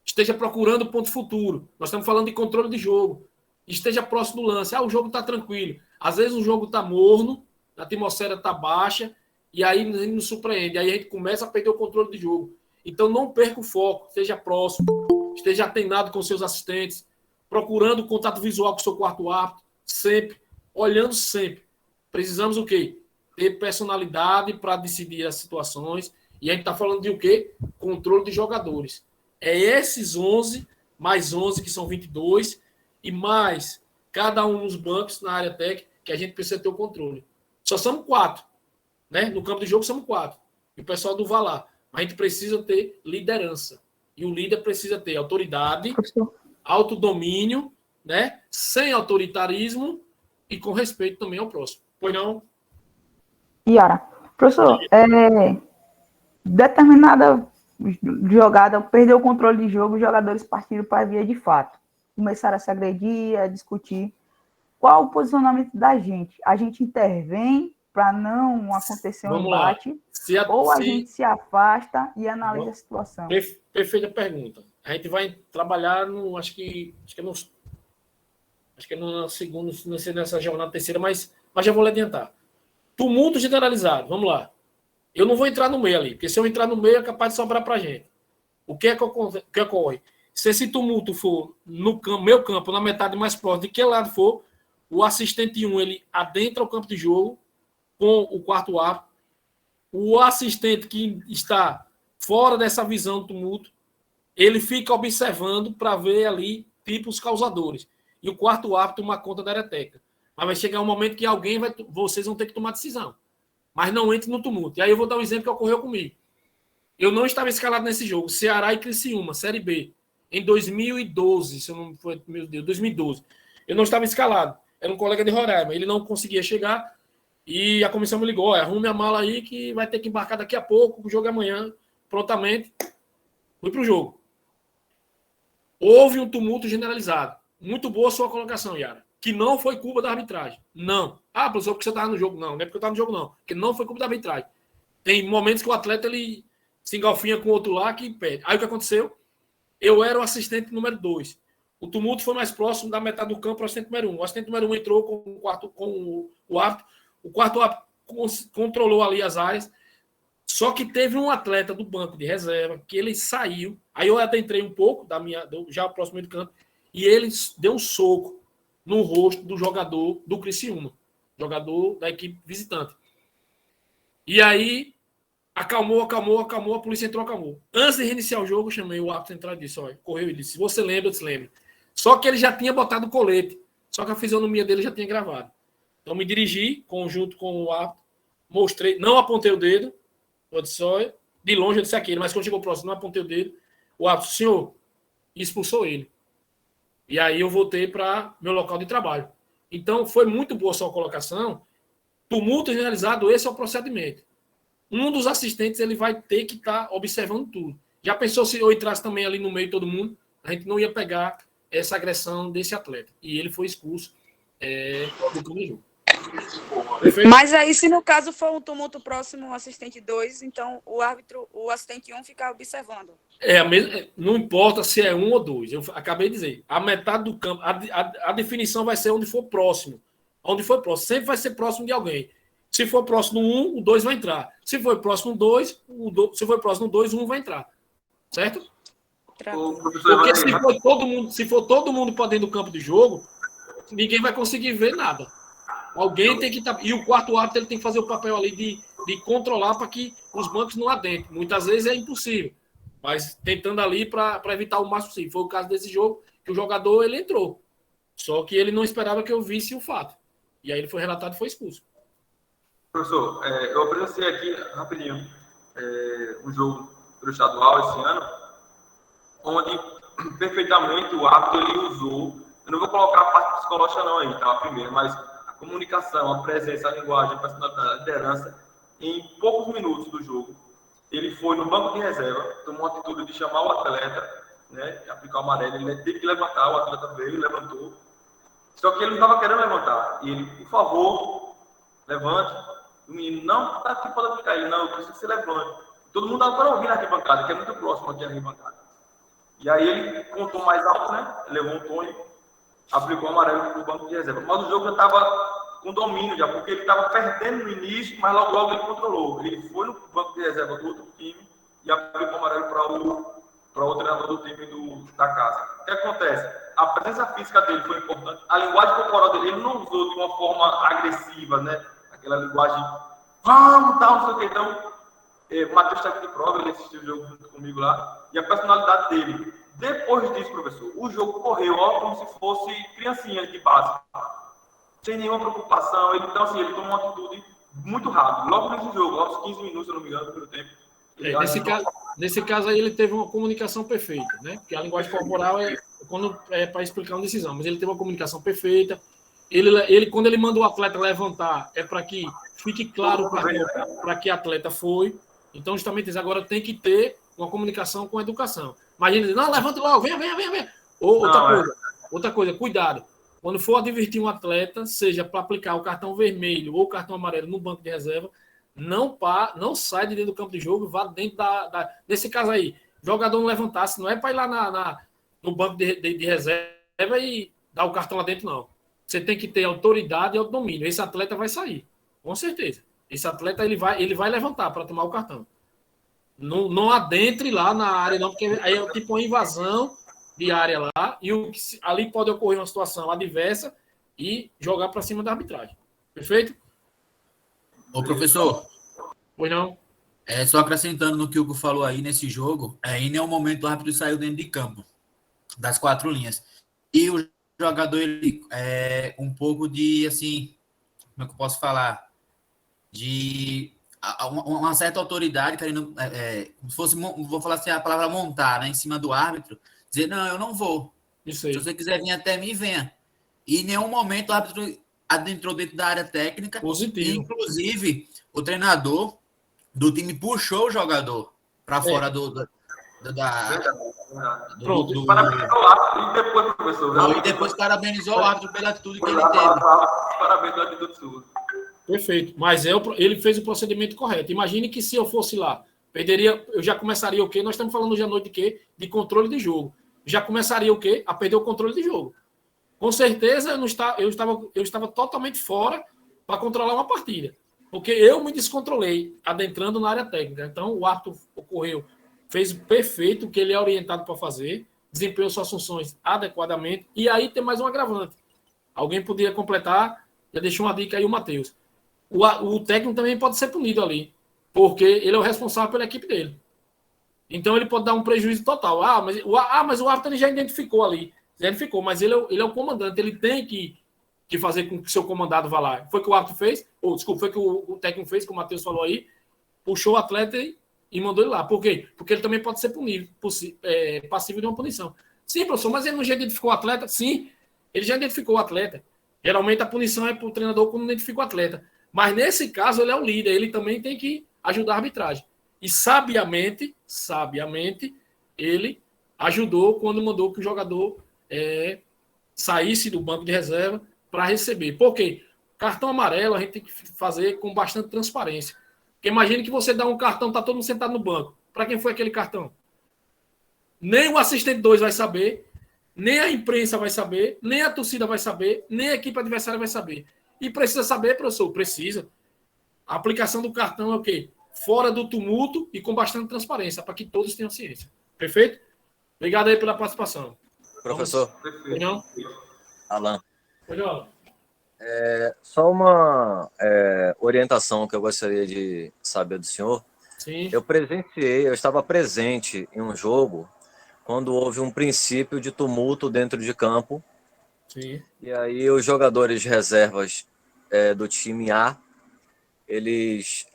Esteja procurando o ponto futuro. Nós estamos falando de controle de jogo. Esteja próximo do lance. O jogo está tranquilo. Às vezes o jogo está morno, a atmosfera está baixa, e aí nos surpreende. Aí a gente começa a perder o controle de jogo. Então não perca o foco. Esteja próximo. Esteja atenado com seus assistentes. Procurando contato visual com o seu quarto árbitro. Sempre. Olhando sempre. Precisamos o quê? Ter personalidade para decidir as situações. E a gente está falando de o quê? Controle de jogadores. É esses 11, mais 11, que são 22, e mais cada um nos bancos, na área técnica, que a gente precisa ter o controle. Só somos 4. Né? No campo de jogo somos 4. E o pessoal do Valar. Mas a gente precisa ter liderança. E o líder precisa ter autoridade, autodomínio, né? Sem autoritarismo e com respeito também ao próximo. Pois não? Yara, professor, determinada jogada, perdeu o controle de jogo, os jogadores partiram para a via de fato. Começaram a se agredir, a discutir. Qual o posicionamento da gente? A gente intervém para não acontecer um embate? Ou a gente se afasta e analisa a situação? Perfeita pergunta. A gente vai trabalhar no, acho que é no segundo, não sei nessa jornada terceira, mas já vou lhe adiantar. Tumulto generalizado, vamos lá. Eu não vou entrar no meio ali, porque se eu entrar no meio é capaz de sobrar para a gente. O que ocorre? Se esse tumulto for no meu campo, na metade mais próxima, de que lado for, o assistente 1, ele adentra o campo de jogo com o quarto árbitro. O assistente que está fora dessa visão do tumulto, ele fica observando para ver ali, tipo, os causadores. E o quarto árbitro toma conta da área técnica. Mas vai chegar um momento que vocês vão ter que tomar decisão. Mas não entre no tumulto. E aí eu vou dar um exemplo que ocorreu comigo. Eu não estava escalado nesse jogo. Ceará e Criciúma, Série B. Em 2012, se eu não for, meu Deus, 2012. Eu não estava escalado. Era um colega de Roraima. Ele não conseguia chegar e a comissão me ligou. Arrume a mala aí que vai ter que embarcar daqui a pouco. O jogo é amanhã. Prontamente. Fui para o jogo. Houve um tumulto generalizado. Muito boa a sua colocação, Yara. Que não foi culpa da arbitragem. Não. Professor, porque você estava no jogo. Não, não é porque eu estava no jogo, não. Porque não foi culpa da arbitragem. Tem momentos que o atleta ele se engalfinha com o outro lá que perde. Aí o que aconteceu? Eu era o assistente número 2. O tumulto foi mais próximo da metade do campo para o assistente número 1. O assistente número 1 entrou com o árbitro. O quarto árbitro controlou ali as áreas. Só que teve um atleta do banco de reserva que ele saiu. Aí eu adentrei um pouco, já próximo do canto, e ele deu um soco no rosto do jogador do Criciúma, jogador da equipe visitante. E aí, acalmou, a polícia entrou, acalmou. Antes de reiniciar o jogo, eu chamei o árbitro central e disse, olha, correu e disse, se você lembra, eu te lembro. Só que ele já tinha botado o colete, só que a fisionomia dele já tinha gravado. Então, me dirigi, junto com o árbitro, mostrei, não apontei o dedo, eu disse, olha, de longe eu disse aquele, mas quando chegou próximo, não apontei o dedo, o árbitro, senhor, expulsou ele. E aí eu voltei para meu local de trabalho. Então, foi muito boa a sua colocação. Tumulto generalizado, esse é o procedimento. Um dos assistentes ele vai ter que estar observando tudo. Já pensou se eu entrasse também ali no meio de todo mundo? A gente não ia pegar essa agressão desse atleta. E ele foi expulso do campo de jogo. Mas aí, se no caso for um tumulto próximo ao assistente 2, então o assistente 1 fica observando. Não importa se é 1 ou 2. Eu acabei de dizer. A metade do campo, a definição vai ser onde for próximo. Onde for próximo. Sempre vai ser próximo de alguém. Se for próximo 1, o 2 vai entrar. Se for próximo 2, se for próximo 2, 1 vai entrar. Certo? Porque se for todo mundo para dentro do campo de jogo, ninguém vai conseguir ver nada. Alguém tem que estar. E o quarto árbitro ele tem que fazer o papel ali de controlar para que os bancos não adentrem. Muitas vezes é impossível, mas tentando ali para evitar o máximo possível. Foi o caso desse jogo, que o jogador ele entrou. Só que ele não esperava que eu visse o fato. E aí ele foi relatado e foi expulso. Professor, eu presenciei aqui, rapidinho, um jogo do estadual esse ano, onde perfeitamente o árbitro ele usou. Eu não vou colocar a parte psicológica não aí, tá? Primeiro, mas a comunicação, a presença, a linguagem, a personalidade, a liderança, em poucos minutos do jogo, ele foi no banco de reserva, tomou a atitude de chamar o atleta, né? Aplicar o amarelo, ele teve que levantar, o atleta veio, levantou. Só que ele não estava querendo levantar. E ele, por favor, levante. O menino, não, está aqui, pode aplicar ele, não, eu preciso que você levante. Todo mundo estava para ouvir na arquibancada, que é muito próximo aqui à arquibancada. E aí ele contou mais alto, né? Levou um tom e aplicou o amarelo para o banco de reserva. Mas o jogo já estava com domínio, já, porque ele estava perdendo no início, mas logo ele controlou. Ele foi no banco de reserva do outro time e aplicou o amarelo para o treinador do time da casa. O que acontece? A presença física dele foi importante. A linguagem corporal dele, ele não usou de uma forma agressiva, né? Aquela linguagem, vamos, tal, não sei o que. Então, o Matheus está aqui de prova, ele assistiu o jogo junto comigo lá. E a personalidade dele. Depois disso, professor, o jogo correu como se fosse criancinha de base. Sem nenhuma preocupação. Então, assim, ele tomou uma atitude muito rápida. Logo nesse jogo, aos 15 minutos, se eu não me engano, no primeiro tempo. Nesse caso aí, ele teve uma comunicação perfeita, né? Porque a linguagem corporal é para explicar uma decisão, mas ele teve uma comunicação perfeita. Quando ele manda o atleta levantar, é para que fique claro para que atleta foi. Então, justamente isso. Agora tem que ter uma comunicação com a educação. Imagina dizer, não, levanta logo, vem. Outra coisa, cuidado. Quando for advertir um atleta, seja para aplicar o cartão vermelho ou o cartão amarelo no banco de reserva, não sai de dentro do campo de jogo, vá dentro nesse caso aí, jogador não levantasse, não é para ir lá no banco de reserva e dar o cartão lá dentro, não. Você tem que ter autoridade e autodomínio. Esse atleta vai sair, com certeza. Esse atleta ele vai levantar para tomar o cartão. Não adentre lá na área, não, porque aí é tipo uma invasão de área lá, e ali pode ocorrer uma situação adversa e jogar para cima da arbitragem. Perfeito? Ô, professor. Pois não? Só acrescentando no que o Hugo falou aí nesse jogo, em nenhum momento o árbitro saiu dentro de campo, das 4 linhas. E o jogador, ele um pouco de, assim, como é que eu posso falar? De uma certa autoridade, querendo, como se fosse, vou falar assim, a palavra montar, né, em cima do árbitro, dizer, não, eu não vou. Isso aí. Se você quiser vir até mim, venha. E em nenhum momento o árbitro adentrou dentro da área técnica. Positivo. Inclusive, o treinador do time puxou o jogador para fora Pronto, parabenizou o árbitro e depois, professor. E depois parabenizou o árbitro pela atitude que ele teve. Parabéns pela atitude sua. Perfeito. Mas ele fez o procedimento correto. Imagine que se eu fosse lá, eu já começaria o quê? Nós estamos falando hoje à noite de quê? De controle de jogo. Já começaria o quê? A perder o controle de jogo. Com certeza eu estava totalmente fora para controlar uma partida. Porque eu me descontrolei adentrando na área técnica. Então o árbitro fez perfeito o que ele é orientado para fazer, desempenhou suas funções adequadamente. E aí tem mais um agravante. Alguém poderia completar, já deixou uma dica aí o Matheus. O técnico também pode ser punido ali, porque ele é o responsável pela equipe dele. Então ele pode dar um prejuízo total. Mas o árbitro já identificou ali. Já identificou, mas ele é o comandante, ele tem que fazer com que o seu comandado vá lá. Foi o que o árbitro fez, foi o que o técnico fez, como o Matheus falou aí, puxou o atleta e mandou ele lá. Por quê? Porque ele também pode ser punido, passível de uma punição. Sim, professor, mas ele não já identificou o atleta? Sim, ele já identificou o atleta. Geralmente a punição é para o treinador quando não identifica o atleta. Mas nesse caso ele é o líder, ele também tem que ajudar a arbitragem. E sabiamente, ele ajudou quando mandou que o jogador saísse do banco de reserva para receber. Por quê? Cartão amarelo a gente tem que fazer com bastante transparência. Porque imagine que você dá um cartão, tá todo mundo sentado no banco. Para quem foi aquele cartão? Nem o assistente 2 vai saber, nem a imprensa vai saber, nem a torcida vai saber, nem a equipe adversária vai saber. E precisa saber, professor? Precisa. A aplicação do cartão é o quê? Fora do tumulto e com bastante transparência, para que todos tenham ciência. Perfeito? Obrigado aí pela participação. Professor. Não? Alan. Melhor. Só uma orientação que eu gostaria de saber do senhor. Sim. Eu estava presente em um jogo quando houve um princípio de tumulto dentro de campo. Sim. E aí os jogadores reservas do time A, eles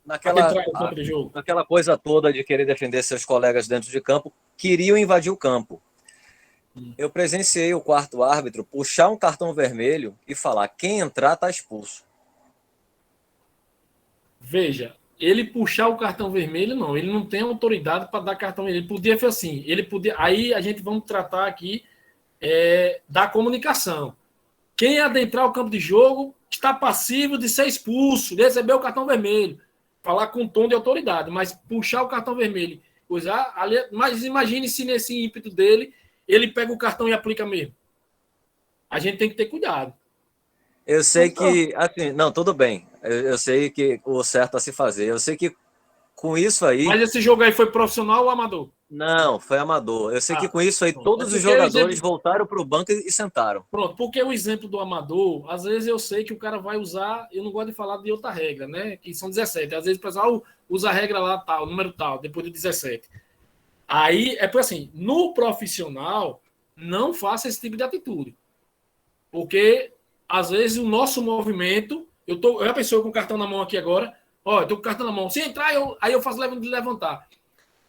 naquela coisa toda de querer defender seus colegas dentro de campo, queriam invadir o campo. Eu presenciei o quarto árbitro puxar um cartão vermelho e falar: quem entrar está expulso. Veja, ele puxar o cartão vermelho, não. Ele não tem autoridade para dar cartão vermelho. Ele podia ser assim. Aí a gente vamos tratar aqui da comunicação. Quem adentrar o campo de jogo está passivo de ser expulso, de receber o cartão vermelho. Falar com um tom de autoridade, mas puxar o cartão vermelho. Mas imagine se nesse ímpeto dele, ele pega o cartão e aplica mesmo. A gente tem que ter cuidado. Eu sei que, assim, não, tudo bem. Eu sei que o certo a se fazer. Eu sei que com isso aí... Mas esse jogo aí foi profissional ou amador? Não, foi amador. Eu sei que com isso aí todos os jogadores voltaram para o banco e sentaram. Pronto, porque o exemplo do amador, às vezes eu sei que o cara vai usar, eu não gosto de falar de outra regra, né? Que são 17. Às vezes o pessoal usa a regra lá, tal, número tal, depois de 17. Aí, porque assim, no profissional, não faça esse tipo de atitude. Porque, às vezes, o nosso movimento... Eu já pensou com o cartão na mão aqui agora? Ó, eu tô com o cartão na mão. Se entrar, aí eu faço de levantar.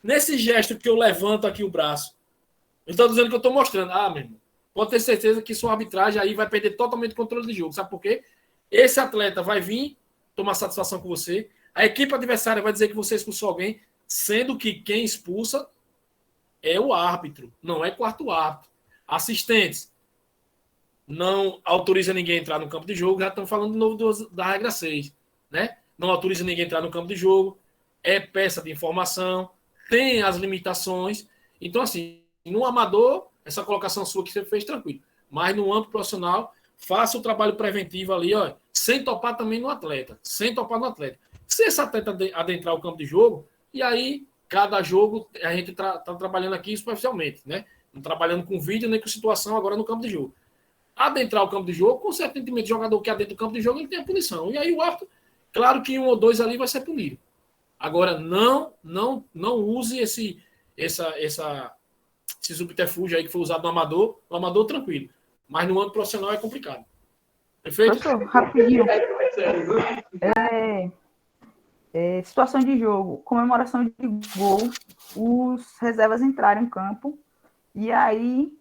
Nesse gesto que eu levanto aqui o braço, eu estou dizendo que eu estou mostrando. Meu irmão, pode ter certeza que sua arbitragem aí vai perder totalmente o controle de jogo. Sabe por quê? Esse atleta vai vir tomar satisfação com você. A equipe adversária vai dizer que você expulsou alguém, sendo que quem expulsa é o árbitro, não é quarto árbitro. Assistentes. Não autoriza ninguém a entrar no campo de jogo. Já estão falando de novo da regra 6. Né? Não autoriza ninguém a entrar no campo de jogo. É peça de informação. Tem as limitações. Então, assim, no amador, essa colocação sua que você fez, tranquilo. Mas no âmbito profissional, faça o trabalho preventivo ali, ó, sem topar também no atleta. Sem topar no atleta. Se esse atleta adentrar o campo de jogo, e aí, cada jogo, a gente está trabalhando aqui superficialmente, né? Não trabalhando com vídeo nem com situação agora no campo de jogo. Adentrar o campo de jogo, consequentemente, o jogador que adentra o campo de jogo, ele tem a punição. E aí o árbitro, claro que 1 ou 2 ali vai ser punido. Agora, não use esse subterfúgio aí que foi usado no amador. No amador, tranquilo. Mas no âmbito profissional é complicado. Perfeito? Professor, rapidinho. Situação de jogo, comemoração de gol, os reservas entraram em campo e aí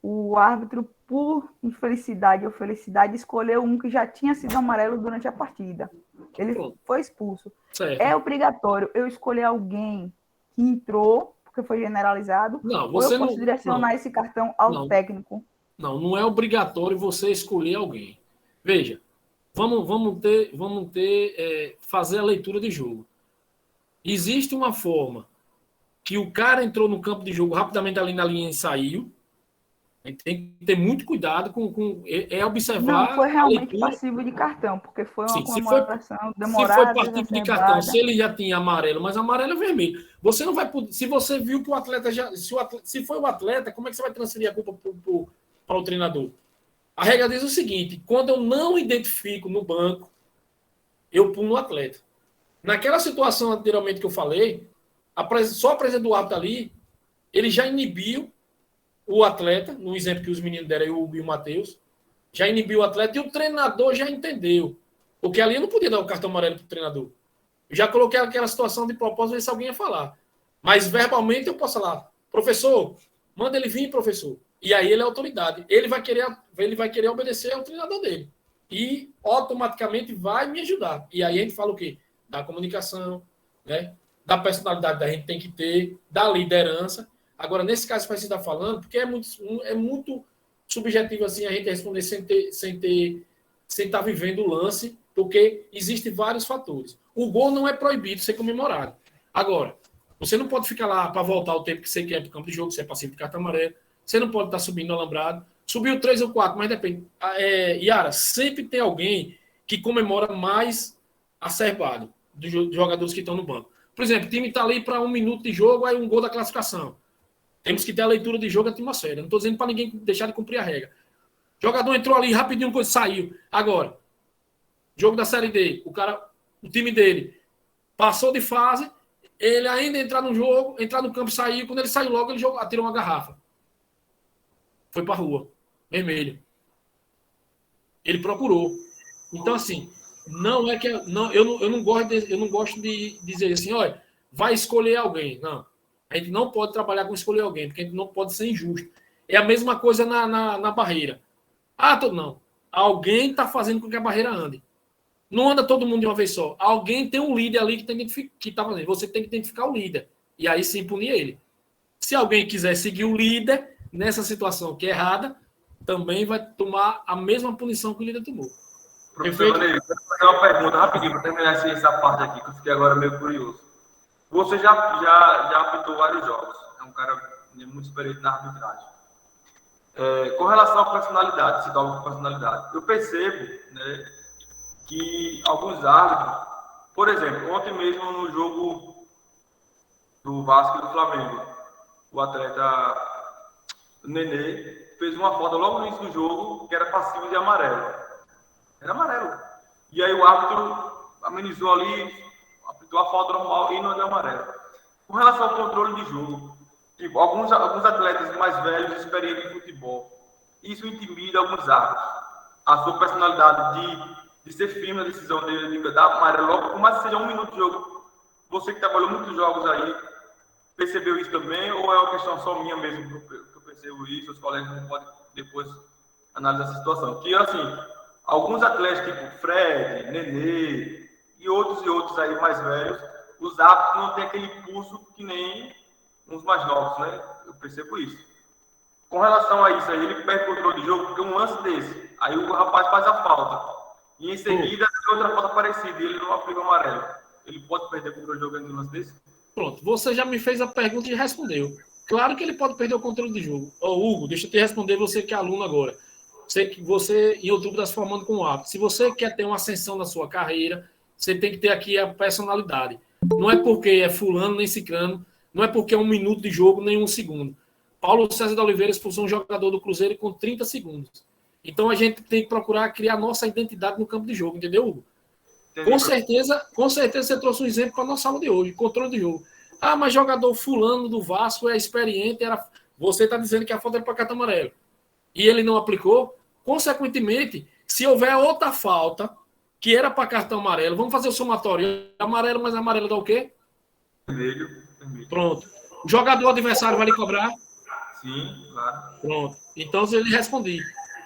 o árbitro, por infelicidade ou felicidade, escolheu um que já tinha sido amarelo durante a partida. Ele foi expulso. Certo. É obrigatório eu escolher alguém que entrou, porque foi generalizado, não, ou eu posso direcionar esse cartão ao técnico? Não é obrigatório você escolher alguém. Veja, vamos fazer a leitura de jogo. Existe uma forma que o cara entrou no campo de jogo rapidamente ali na linha e saiu. A gente tem que ter muito cuidado com observar. Não foi realmente passivo de cartão, porque foi uma comemoração demorada. Se foi passivo de cartão, se ele já tinha amarelo, mas amarelo é vermelho. Você não vai poder. Se você viu que o atleta já. Se foi o atleta, como é que você vai transferir a culpa para o treinador? A regra diz o seguinte: quando eu não identifico no banco, eu pulo o atleta. Naquela situação anteriormente que eu falei, só a presença do árbitro ali, ele já inibiu o atleta, no exemplo que os meninos deram, o Hugo e o Matheus, já inibiu o atleta e o treinador já entendeu. Porque ali eu não podia dar o cartão amarelo para o treinador. Eu já coloquei aquela situação de propósito, ver se alguém ia falar. Mas verbalmente eu posso falar: professor, manda ele vir, professor. E aí ele é autoridade. Ele vai querer obedecer ao treinador dele. E automaticamente vai me ajudar. E aí a gente fala o quê? Da comunicação, né? Da personalidade da gente tem que ter, da liderança. Agora, nesse caso que você está falando, porque é muito subjetivo assim a gente responder sem estar vivendo o lance, porque existem vários fatores. O gol não é proibido ser comemorado. Agora, você não pode ficar lá para voltar o tempo que você quer para o campo de jogo, você é passivo de cartão amarelo, você não pode estar subindo no alambrado. Subiu 3 ou 4, mas depende. Yara, sempre tem alguém que comemora mais acerbado dos jogadores que estão no banco. Por exemplo, o time está ali para 1 minuto de jogo, aí um gol da classificação. Temos que ter a leitura de jogo atmosfera. Não estou dizendo para ninguém deixar de cumprir a regra. O jogador entrou ali rapidinho, coisa saiu. Agora, jogo da Série D, o time dele passou de fase, ele ainda entrar no jogo, entrar no campo e sair. Quando ele saiu logo, ele atirou uma garrafa. Foi para a rua. Vermelho. Ele procurou. Então, assim, não é que... eu não gosto de dizer assim, olha, vai escolher alguém. Não. A gente não pode trabalhar com escolher alguém, porque a gente não pode ser injusto. É a mesma coisa na barreira. Não. Alguém está fazendo com que a barreira ande. Não anda todo mundo de uma vez só. Alguém tem um líder ali que está fazendo. Você tem que identificar o líder. E aí sim punir ele. Se alguém quiser seguir o líder nessa situação que é errada, também vai tomar a mesma punição que o líder tomou. Professor Vanei, eu quero fazer uma pergunta rapidinho para terminar essa parte aqui, que eu fiquei agora meio curioso. Você já apitou vários jogos. É um cara muito experiente na arbitragem. Com relação à personalidade, esse dólar de personalidade, eu percebo, né, que alguns árbitros, por exemplo, ontem mesmo no jogo do Vasco e do Flamengo, o atleta Nenê fez uma falta logo no início do jogo que era passivo de amarelo. Era amarelo. E aí o árbitro amenizou ali, apitou a falta normal e não deu amarelo. Com relação ao controle de jogo, tipo, alguns atletas mais velhos, experientes em futebol, isso intimida alguns árbitros. A sua personalidade de ser firme na decisão dele, de dar amarelo logo, por mais que seja 1 minuto de jogo. Você que trabalhou muitos jogos aí, percebeu isso também? Ou é uma questão só minha mesmo que eu percebo isso? Os colegas não podem depois analisar essa situação. Que, assim, alguns atletas, tipo Fred, Nenê e outros aí mais velhos, os árbitros não têm aquele pulso que nem uns mais novos, né? Eu percebo isso. Com relação a isso aí, ele perde o controle de jogo, porque um lance desse, aí o rapaz faz a falta. E em seguida, tem outra falta parecida, e ele não aplica o amarelo. Ele pode perder o controle de jogo em um lance desse? Pronto, você já me fez a pergunta e respondeu. Claro que ele pode perder o controle de jogo. Hugo, deixa eu te responder, você que é aluno agora. Você em outubro está se formando como árbitro. Se você quer ter uma ascensão na sua carreira, você tem que ter aqui a personalidade. Não é porque é fulano nem ciclano, não é porque é 1 minuto de jogo nem 1 segundo. Paulo César da Oliveira expulsou um jogador do Cruzeiro com 30 segundos. Então a gente tem que procurar criar nossa identidade no campo de jogo, entendeu, Hugo? Com certeza você trouxe um exemplo para a nossa aula de hoje, controle de jogo. Mas jogador fulano do Vasco é experiente, você está dizendo que a falta era para cartão amarelo. E ele não aplicou. Consequentemente, se houver outra falta que era para cartão amarelo, vamos fazer o somatório. Amarelo, mas amarelo dá o quê? Vermelho. Pronto. O jogador adversário vai lhe cobrar? Sim, claro. Pronto. Então, se ele responder,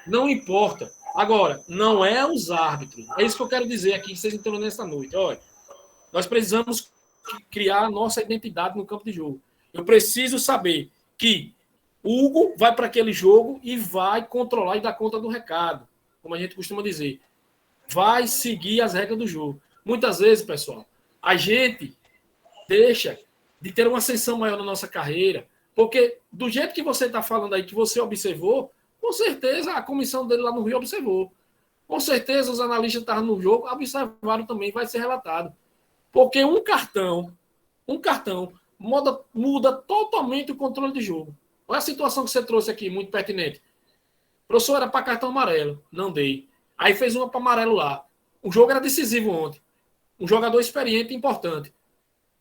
não importa. Agora, não é os árbitros. É isso que eu quero dizer aqui, que vocês entenderam nessa noite. Olha, nós precisamos criar a nossa identidade no campo de jogo. Eu preciso saber que Hugo vai para aquele jogo e vai controlar e dar conta do recado, como a gente costuma dizer. Vai seguir as regras do jogo. Muitas vezes, pessoal, a gente deixa de ter uma ascensão maior na nossa carreira, porque do jeito que você está falando aí, que você observou, com certeza a comissão dele lá no Rio observou. Com certeza os analistas que estavam no jogo observaram também, vai ser relatado. Porque um cartão muda totalmente o controle de jogo. Olha a situação que você trouxe aqui, muito pertinente. Professor, era para cartão amarelo. Não dei. Aí fez uma para amarelo lá. O jogo era decisivo ontem. Um jogador experiente e importante.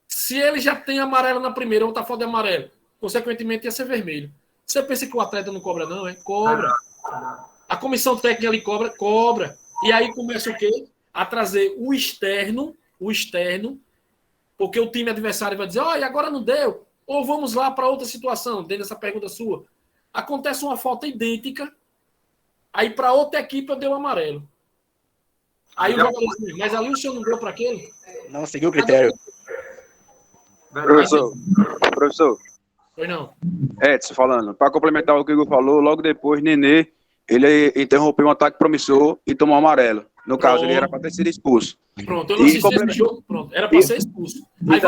Se ele já tem amarelo na primeira, outra falta de amarelo, consequentemente ia ser vermelho. Você pensa que o atleta não cobra, não, é? Cobra. A comissão técnica ali cobra. E aí começa o quê? A trazer o externo, porque o time adversário vai dizer, olha, agora não deu. Ou vamos lá para outra situação, dentro dessa pergunta sua. Acontece uma falta idêntica, aí para outra equipe eu dei o amarelo. Aí o jogador diz, mas ali o senhor não deu para aquele? Não seguiu o critério. Professor, Pois não. Edson falando. Para complementar o que o Igor falou, logo depois, Nenê, ele interrompeu um ataque promissor e tomou amarelo. No caso, ele era para ter sido expulso. Pronto, eu não assisti esse jogo. Pronto, era para ser expulso. Aí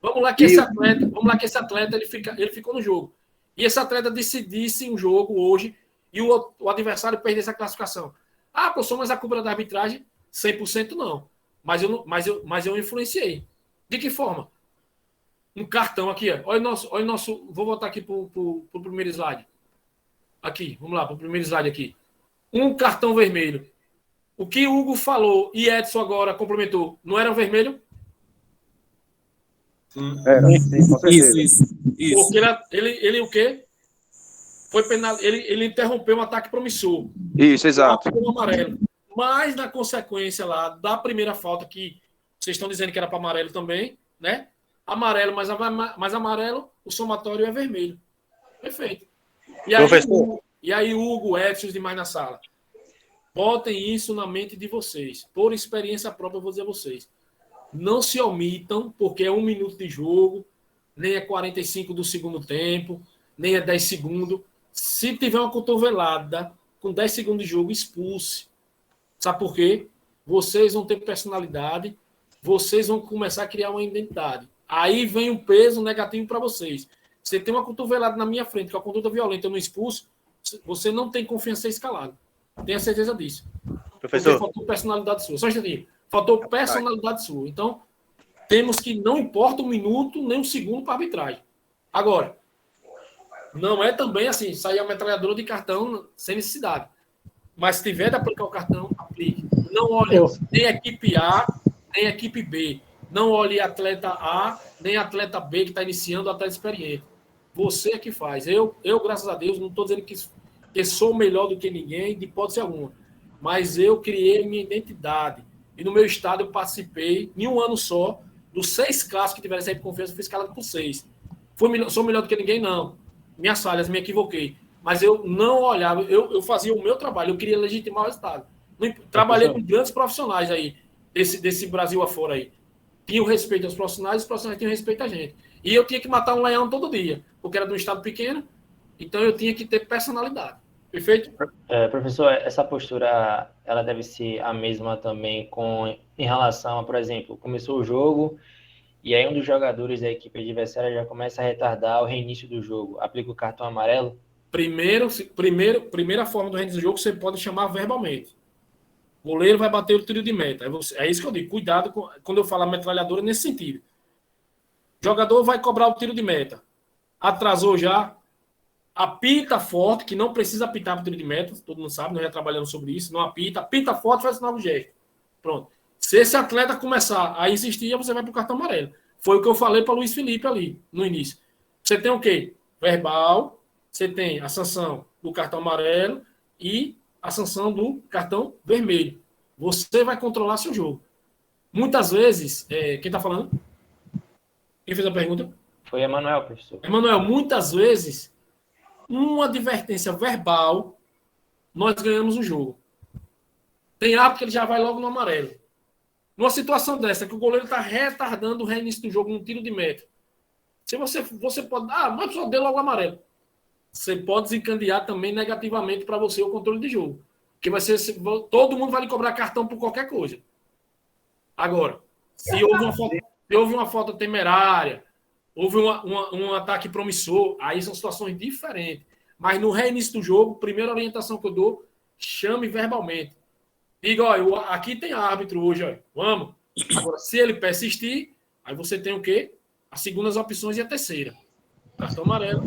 vamos lá que esse atleta ele ficou no jogo. E esse atleta decidisse um jogo hoje e o adversário perdesse a classificação. Ah, professor, mas a culpa da arbitragem? 100% não. Mas eu influenciei. De que forma? Um cartão aqui, ó. Olha o nosso. Vou voltar aqui para o primeiro slide. Aqui, vamos lá, para o primeiro slide aqui. Um cartão vermelho. O que o Hugo falou e Edson agora complementou, não era vermelho? Sim. Era, sim, com certeza. Isso. Porque ele o quê? Foi penal, ele interrompeu um ataque promissor. Isso, exato. Um amarelo. Mas na consequência lá da primeira falta, que vocês estão dizendo que era para amarelo também, né? Amarelo, mas amarelo, o somatório é vermelho. Perfeito. E aí, Hugo, Edson e os demais na sala. Botem isso na mente de vocês. Por experiência própria, eu vou dizer a vocês. Não se omitam, porque é 1 minuto de jogo, nem é 45 do segundo tempo, nem é 10 segundos. Se tiver uma cotovelada com 10 segundos de jogo, expulse. Sabe por quê? Vocês vão ter personalidade, vocês vão começar a criar uma identidade. Aí vem um peso negativo para vocês. Você tem uma cotovelada na minha frente, que é uma conduta violenta, eu não expulso, você não tem confiança em ser escalado. Tenha certeza disso. Professor. Porque faltou personalidade sua. Só entender. Faltou personalidade sua. Então, temos que, não importa 1 minuto, nem 1 segundo para arbitragem. Agora, não é também assim, sair a metralhadora de cartão sem necessidade. Mas se tiver de aplicar o cartão, aplique. Não olhe nem equipe A, nem equipe B. Não olhe atleta A, nem atleta B que está iniciando, atleta experiente. Você é que faz. Eu, graças a Deus, não estou dizendo que sou melhor do que ninguém, de hipótese alguma. Mas eu criei minha identidade. E no meu estado eu participei, em 1 ano só, dos 6 clássicos que tiveram essa confiança, eu fui escalado por 6. Sou melhor do que ninguém? Não. Minhas falhas, me equivoquei. Mas eu não olhava, eu fazia o meu trabalho, eu queria legitimar o resultado. Trabalhei com grandes profissionais aí, desse Brasil afora aí. Tinham respeito aos profissionais, os profissionais tinham respeito a gente. E eu tinha que matar um leão todo dia, porque era de um estado pequeno, então eu tinha que ter personalidade. Perfeito? Professor, essa postura, ela deve ser a mesma também em relação a, por exemplo, começou o jogo e aí um dos jogadores da equipe adversária já começa a retardar o reinício do jogo. Aplica o cartão amarelo? Primeira forma do reinício do jogo, você pode chamar verbalmente. O goleiro vai bater o tiro de meta. É isso que eu digo. Cuidado quando eu falo metralhadora nesse sentido. O jogador vai cobrar o tiro de meta. Atrasou já. Apita forte, que não precisa apitar para o tiro de meta. Todo mundo sabe, nós já trabalhamos sobre isso. Não apita. Apita forte, faz o sinal do gesto. Pronto. Se esse atleta começar a insistir, você vai para o cartão amarelo. Foi o que eu falei para o Luiz Felipe ali, no início. Você tem o quê? Verbal. Você tem a sanção do cartão amarelo e a sanção do cartão vermelho. Você vai controlar seu jogo. Muitas vezes, quem está falando? Quem fez a pergunta? Foi Emanuel, professor. Emanuel, muitas vezes, uma advertência verbal, nós ganhamos o jogo. Tem árbitro que ele já vai logo no amarelo. Numa situação dessa, que o goleiro está retardando o reinício do jogo num tiro de meta. Se você pode... mas só deu logo o amarelo. Você pode desencadear também negativamente para você o controle de jogo. Porque vai ser, todo mundo vai lhe cobrar cartão por qualquer coisa. Agora, se houve uma falta temerária, houve um ataque promissor, aí são situações diferentes. Mas no reinício do jogo, primeira orientação que eu dou, chame verbalmente. Diga, olha, aqui tem árbitro hoje, olha, vamos. Agora, se ele persistir, aí você tem o quê? As segundas opções e a terceira. Cartão amarelo.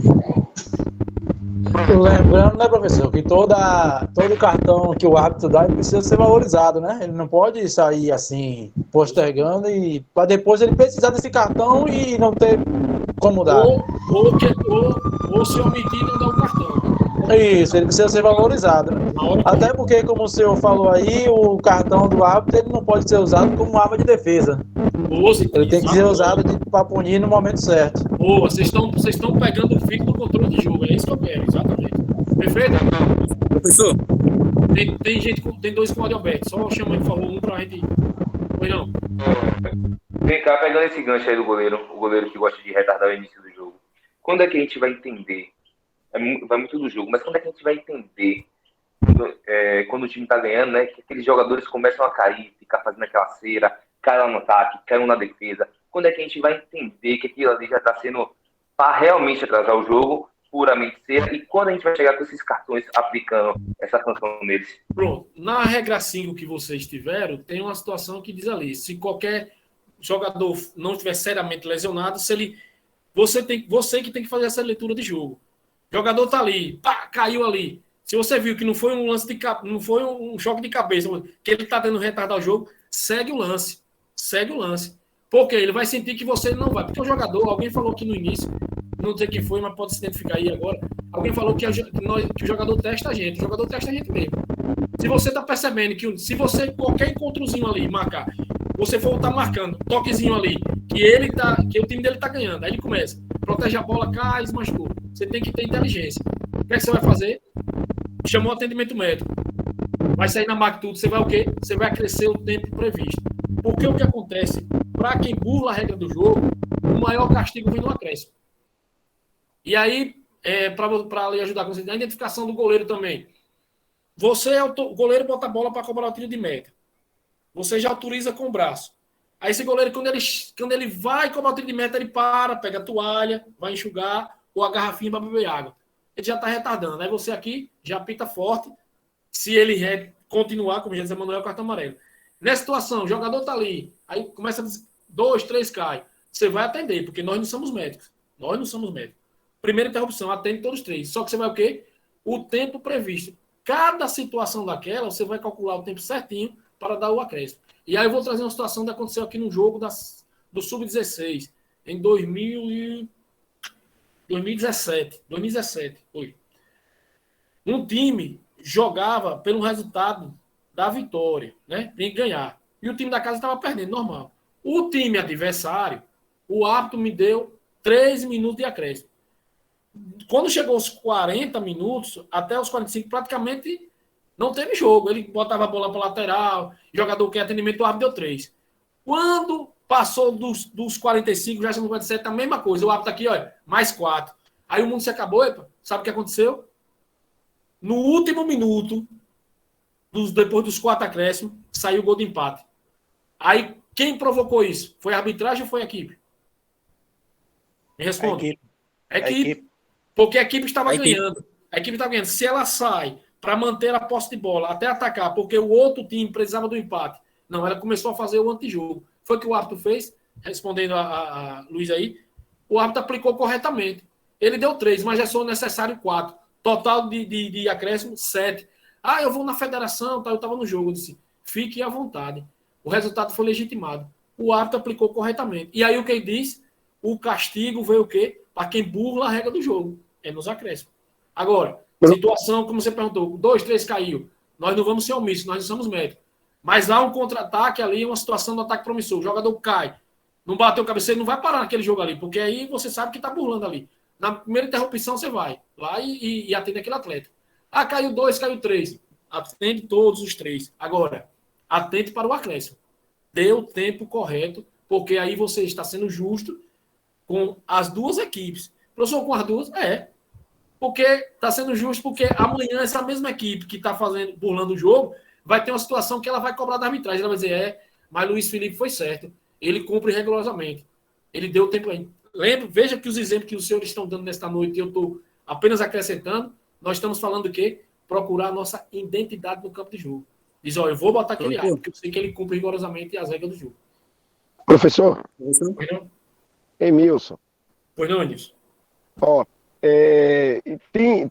Lembrando, né, professor, que todo cartão que o árbitro dá, ele precisa ser valorizado, né? Ele não pode sair assim, postergando e para depois ele precisar desse cartão e não ter como dar. Ou se omitir não dar o cartão. Isso, ele precisa ser valorizado, né? Até porque, como o senhor falou aí, o cartão do árbitro ele não pode ser usado como arma de defesa. Ele tem que ser usado para punir no momento certo. Boa, vocês estão pegando o fio do controle de jogo, é isso que eu quero, exatamente. Perfeito? Professor? Tem 2 com o Adalberto, só chama, por favor, um pra gente. Pois não. Vem cá, pegando esse gancho aí do goleiro, o goleiro que gosta de retardar o início do jogo. Quando é que a gente vai entender? Vai muito do jogo, mas quando é que a gente vai entender quando o time tá ganhando, né? Que aqueles jogadores começam a cair, ficar fazendo aquela cera, caiam no ataque, caiam na defesa. Quando é que a gente vai entender que aquilo ali já tá sendo para realmente atrasar o jogo, puramente cera, e quando a gente vai chegar com esses cartões aplicando essa sanção neles? Pronto. Na regra 5 que vocês tiveram, tem uma situação que diz ali, se qualquer jogador não estiver seriamente lesionado, se ele você que tem que fazer essa leitura de jogo. O jogador tá ali, pá, caiu ali. Se você viu que não foi um lance não foi um choque de cabeça, que ele tá tendo retardar o jogo, segue o lance. Segue o lance. Porque ele vai sentir que você não vai. Porque o jogador, alguém falou aqui no início, não sei quem foi, mas pode se identificar aí agora. Alguém falou que o jogador testa a gente. O jogador testa a gente mesmo. Se você tá percebendo que se você, qualquer encontrozinho ali, marcar, você for estar marcando, toquezinho ali, que o time dele tá ganhando, aí ele começa, protege a bola, cai, machucou. Você tem que ter inteligência. O que é que você vai fazer? Chamou atendimento médico. Vai sair na MAC tudo, você vai o quê? Você vai crescer o tempo previsto. Porque o que acontece? Para quem burla a regra do jogo, o maior castigo vem no acréscimo. E aí, para lhe ajudar com a identificação do goleiro também. Você, o goleiro, bota a bola para cobrar o tiro de meta. Você já autoriza com o braço. Aí esse goleiro, quando ele vai cobrar o tiro de meta, ele para, pega a toalha, vai enxugar, ou a garrafinha para beber água. Ele já está retardando. Aí você aqui já apita forte. Se ele continuar, como já disse Manuel, cartão amarelo. Nessa situação, o jogador está ali, aí começa a 2, 3 cai. Você vai atender, porque nós não somos médicos. Nós não somos médicos. Primeira interrupção, atende todos os 3. Só que você vai o quê? O tempo previsto. Cada situação daquela, você vai calcular o tempo certinho para dar o acréscimo. E aí eu vou trazer uma situação que aconteceu aqui no jogo do Sub-16, em 2017. Foi. Um time jogava pelo resultado da vitória, né? Tem que ganhar. E o time da casa estava perdendo, normal. O time adversário, o árbitro me deu 3 minutos de acréscimo. Quando chegou aos 40 minutos, até os 45, praticamente não teve jogo. Ele botava a bola para lateral, jogador que atendimento, o árbitro deu 3. Quando passou dos 45, já no 47, a mesma coisa. O árbitro aqui, olha, mais 4. Aí o mundo se acabou, epa, sabe o que aconteceu? No último minuto, depois dos 4 acréscimos, saiu o gol de empate. Aí, quem provocou isso? Foi a arbitragem ou foi a equipe? Me responda. A equipe. Porque a equipe estava ganhando. A equipe estava ganhando. Se ela sai para manter a posse de bola, até atacar, porque o outro time precisava do empate. Não, ela começou a fazer o antijogo. Foi o que o árbitro fez, respondendo a Luiz aí. O árbitro aplicou corretamente. Ele deu 3, mas já são necessários 4. Total de acréscimo, 7. Ah, eu vou na federação, tá? Eu estava no jogo. Eu disse, fique à vontade. O resultado foi legitimado. O árbitro aplicou corretamente. E aí o que ele diz? O castigo veio o quê? Para quem burla a regra do jogo. É nos acréscimos. Agora, situação, como você perguntou, 2, 3 caiu. Nós não vamos ser omissos, nós não somos médicos. Mas há um contra-ataque ali, uma situação do ataque promissor. O jogador cai, não bateu o cabeceiro, não vai parar naquele jogo ali, porque aí você sabe que está burlando ali. Na primeira interrupção você vai lá e atende aquele atleta. Ah, caiu 2, caiu 3. Atende todos os 3. Agora, atente para o acréscimo. Dê o tempo correto, porque aí você está sendo justo com as duas equipes. Professor, com as duas? Porque está sendo justo, porque amanhã essa mesma equipe que está burlando o jogo vai ter uma situação que ela vai cobrar da arbitragem. Ela vai dizer, mas Luiz Felipe foi certo. Ele cumpre rigorosamente. Ele deu tempo aí. Veja que os exemplos que os senhores estão dando nesta noite, eu estou apenas acrescentando, nós estamos falando do quê? Procurar a nossa identidade no campo de jogo. Diz, eu vou botar aquele árbitro, porque eu sei que ele cumpre rigorosamente as regras do jogo. Professor? Emilson. Pois não, Edilson.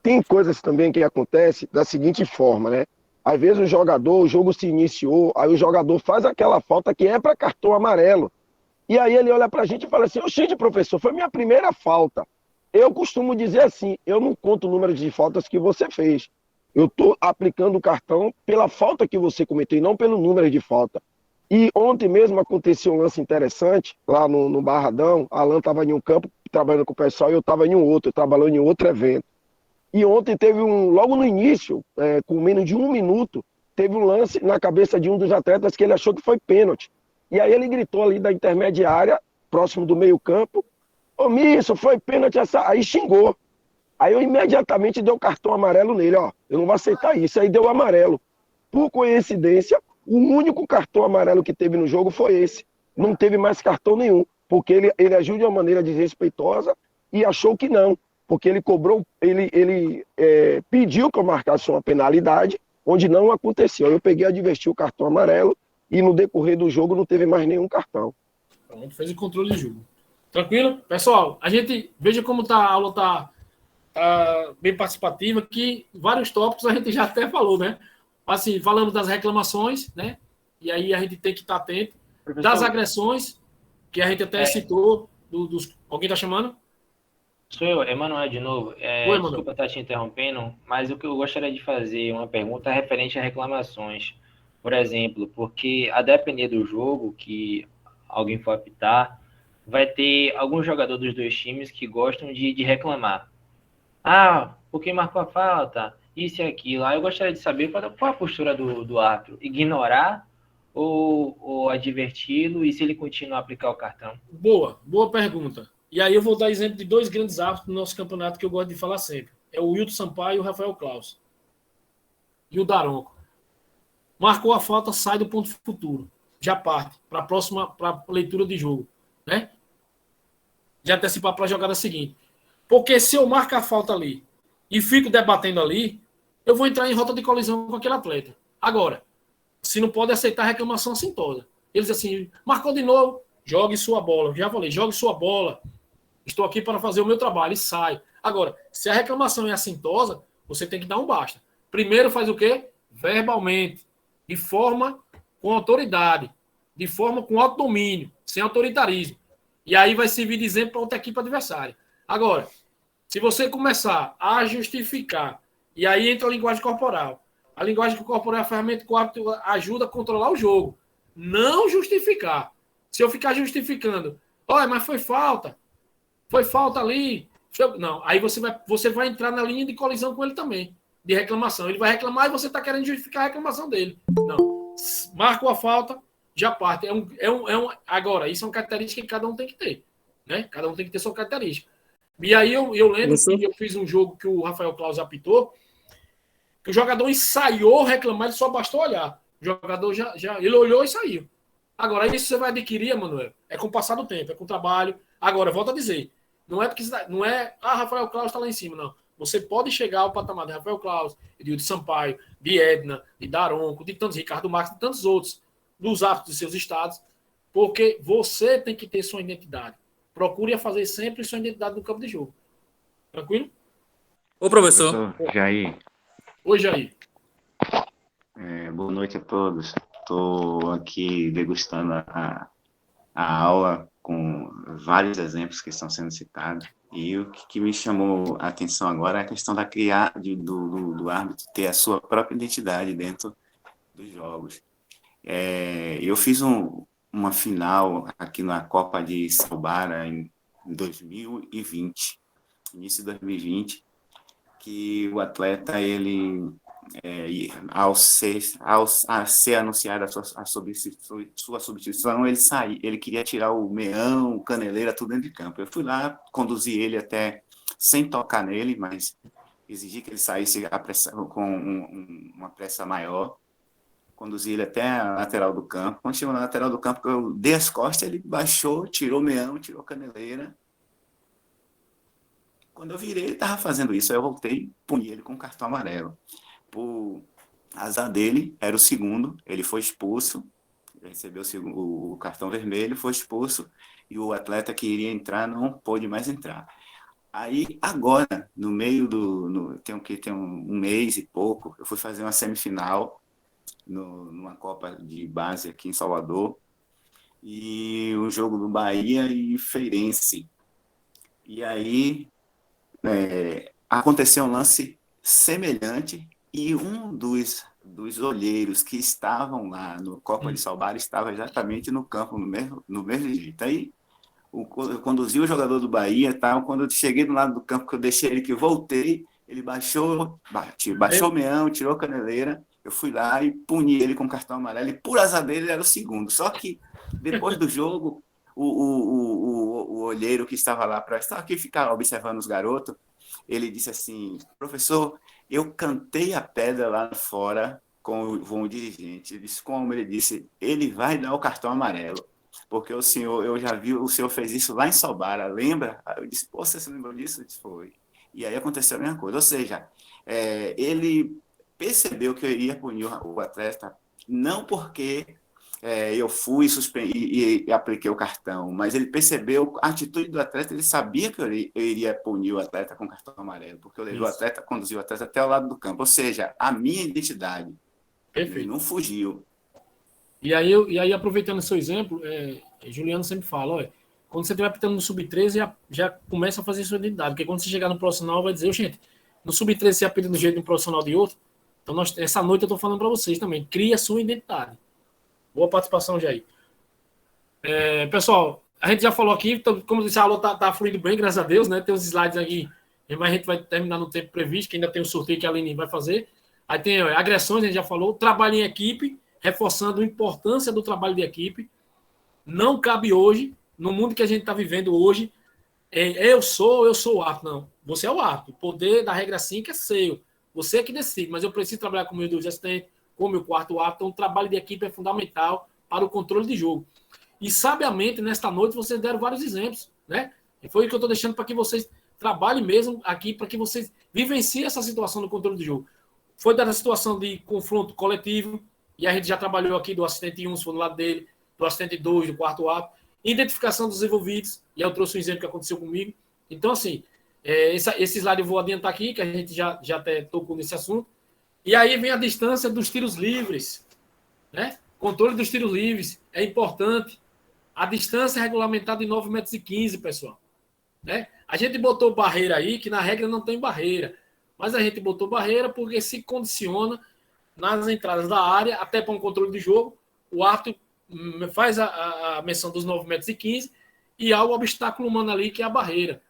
Tem coisas também que acontecem da seguinte forma, né? Às vezes o jogo se iniciou, aí o jogador faz aquela falta que é para cartão amarelo. E aí ele olha pra gente e fala assim, oxente, professor, foi minha primeira falta. Eu costumo dizer assim, eu não conto o número de faltas que você fez. Eu estou aplicando o cartão pela falta que você cometeu e não pelo número de falta. E ontem mesmo aconteceu um lance interessante, lá no Barradão. Alan estava em um campo trabalhando com o pessoal e eu estava em um outro, trabalhando em outro evento. E ontem teve logo no início, com menos de 1 minuto, teve um lance na cabeça de um dos atletas que ele achou que foi pênalti. E aí ele gritou ali da intermediária, próximo do meio campo, Ô, Misso, foi pênalti essa. Aí xingou. Aí eu imediatamente dei o cartão amarelo nele, ó. Eu não vou aceitar isso. Aí deu o amarelo. Por coincidência, o único cartão amarelo que teve no jogo foi esse. Não teve mais cartão nenhum. Porque ele agiu de uma maneira desrespeitosa e achou que não. Porque ele cobrou, ele pediu que eu marcasse uma penalidade, onde não aconteceu. Eu peguei e adverti o cartão amarelo e no decorrer do jogo não teve mais nenhum cartão. Pronto, fez o controle de jogo. Tranquilo? Pessoal, a gente veja como a aula está bem participativa, que vários tópicos a gente já até falou, né? Assim, falamos das reclamações, né? E aí a gente tem que estar atento. Professor, das agressões, que a gente até citou, alguém está chamando? Sou eu, Emanuel, de novo. Oi, Desculpa estar te interrompendo, mas o que eu gostaria de fazer uma pergunta referente a reclamações. Por exemplo, porque a depender do jogo que alguém for apitar, vai ter algum jogador dos dois times que gostam de reclamar. Ah, porque marcou a falta, isso e aquilo. Aí eu gostaria de saber qual a postura do árbitro. Ignorar ou adverti-lo e se ele continuar a aplicar o cartão? Boa pergunta. E aí eu vou dar exemplo de dois grandes árbitros do nosso campeonato que eu gosto de falar sempre. É o Wilton Sampaio e o Rafael Claus. E o Daronco. Marcou a falta, sai do ponto futuro. Já parte para a próxima leitura de jogo. Né? Já antecipar para a jogada seguinte. Porque se eu marco a falta ali e fico debatendo ali, eu vou entrar em rota de colisão com aquele atleta. Agora, se não pode aceitar reclamação assintosa. Eles assim, marcou de novo, jogue sua bola. Já falei, jogue sua bola. Estou aqui para fazer o meu trabalho e sai. Agora, se a reclamação é assintosa, você tem que dar um basta. Primeiro faz o quê? Verbalmente, de forma com autoridade, de forma com autodomínio, sem autoritarismo. E aí vai servir de exemplo para outra equipe adversária. Agora, se você começar a justificar, e aí entra a linguagem corporal. A linguagem corporal é a ferramenta que o árbitro ajuda a controlar o jogo. Não justificar. Se eu ficar justificando, olha, mas foi falta ali. Não, aí você vai entrar na linha de colisão com ele também, de reclamação. Ele vai reclamar e você está querendo justificar a reclamação dele. Não. Marcou a falta, já parte. Agora, isso é uma característica que cada um tem que ter. Né? Cada um tem que ter sua característica. E aí eu lembro que eu fiz um jogo que o Rafael Claus apitou, que o jogador ensaiou reclamar, ele só bastou olhar. O jogador ele olhou e saiu. Agora, isso você vai adquirir, Emanuel, é com o passar do tempo, é com o trabalho. Agora, volto a dizer, não é Rafael Claus está lá em cima, não. Você pode chegar ao patamar de Rafael Claus, de Wilton Sampaio, de Edna, de Daronco, de tantos, Ricardo Marques, de tantos outros, dos hábitos de seus estados, porque você tem que ter sua identidade. Procure fazer sempre sua identidade no campo de jogo. Tranquilo? Ô, professor. Jair. Oi, Jair. Boa noite a todos. Estou aqui degustando a aula com vários exemplos que estão sendo citados. E o que me chamou a atenção agora é a questão do árbitro ter a sua própria identidade dentro dos jogos. Eu fiz uma final aqui na Copa de Salbara em 2020, início de 2020, que o atleta, ele, ao ser anunciada a sua substituição, ele queria tirar o meão, o caneleira, tudo dentro de campo. Eu fui lá, conduzi ele até, sem tocar nele, mas exigi que ele saísse com uma pressa maior, conduzi ele até a lateral do campo. Quando chegou na lateral do campo, eu dei as costas, ele baixou, tirou o meão, tirou a caneleira. Quando eu virei, ele estava fazendo isso. Aí eu voltei e puni ele com cartão amarelo. Por azar dele, era o segundo, ele foi expulso, recebeu o cartão vermelho, foi expulso, e o atleta que iria entrar não pôde mais entrar. Aí, agora, no meio tem um mês e pouco, eu fui fazer uma semifinal numa Copa de base aqui em Salvador, e o jogo do Bahia e Feirense. E aí aconteceu um lance semelhante, e um dos olheiros que estavam lá no Copa de Salvador estava exatamente no campo, no mesmo jeito. Aí eu conduzi o jogador do Bahia, tal. Quando eu cheguei do lado do campo, que eu deixei ele, que eu voltei, ele baixou o meão, tirou a caneleira. Eu fui lá e puni ele com cartão amarelo, e por azar dele ele era o segundo. Só que depois do jogo, o olheiro que estava lá para estar aqui ficar observando os garotos, ele disse assim: professor, eu cantei a pedra lá fora com o dirigente. Ele disse, como ele disse, ele vai dar o cartão amarelo, porque o senhor, eu já vi, o senhor fez isso lá em Sobara, lembra? Aí eu disse, pô, você se lembrou disso? Ele disse, foi. E aí aconteceu a mesma coisa, ou seja, ele percebeu que eu iria punir o atleta, não porque eu fui e apliquei o cartão, mas ele percebeu a atitude do atleta, ele sabia que eu iria punir o atleta com cartão amarelo, porque eu levei o atleta, conduzi o atleta até o lado do campo, ou seja, a minha identidade. Perfeito. Ele não fugiu. E aí aproveitando o seu exemplo, Juliano sempre fala, olha, quando você estiver apitando no sub-13, já começa a fazer sua identidade, porque quando você chegar no profissional, vai dizer, gente, no sub-13 você apita de um jeito de um profissional de outro, então essa noite eu estou falando para vocês também, cria a sua identidade. Boa participação, Jair. Pessoal, a gente já falou aqui, então, como eu disse, a aula tá fluindo bem, graças a Deus, né? Tem os slides aqui, mas a gente vai terminar no tempo previsto, que ainda tem o sorteio que a Aline vai fazer. Aí tem agressões, a gente já falou, trabalho em equipe, reforçando a importância do trabalho de equipe. Não cabe hoje, no mundo que a gente está vivendo hoje, eu sou o árbitro. Não, você é o árbitro. O poder da regra 5 é seu. Você é que decide, mas eu preciso trabalhar com o meu dois assistentes, com o meu quarto árbitro. Então, o trabalho de equipe é fundamental para o controle de jogo. E, sabiamente, nesta noite, vocês deram vários exemplos, né? E foi o que eu estou deixando para que vocês trabalhem mesmo aqui, para que vocês vivenciem essa situação do controle de jogo. Foi dada a situação de confronto coletivo, e a gente já trabalhou aqui do assistente 1, se for do lado dele, do assistente 2, do quarto árbitro, identificação dos envolvidos, e eu trouxe um exemplo que aconteceu comigo. Então, assim, esse slide eu vou adiantar aqui, que a gente já até tocou nesse assunto. E aí vem a distância dos tiros livres, né? Controle dos tiros livres é importante. A distância é regulamentada em 9,15 metros, pessoal. Né? A gente botou barreira aí, que na regra não tem barreira. Mas a gente botou barreira porque se condiciona nas entradas da área, até para um controle de jogo. O árbitro faz a menção dos 9,15 metros e há o obstáculo humano ali, que é a barreira.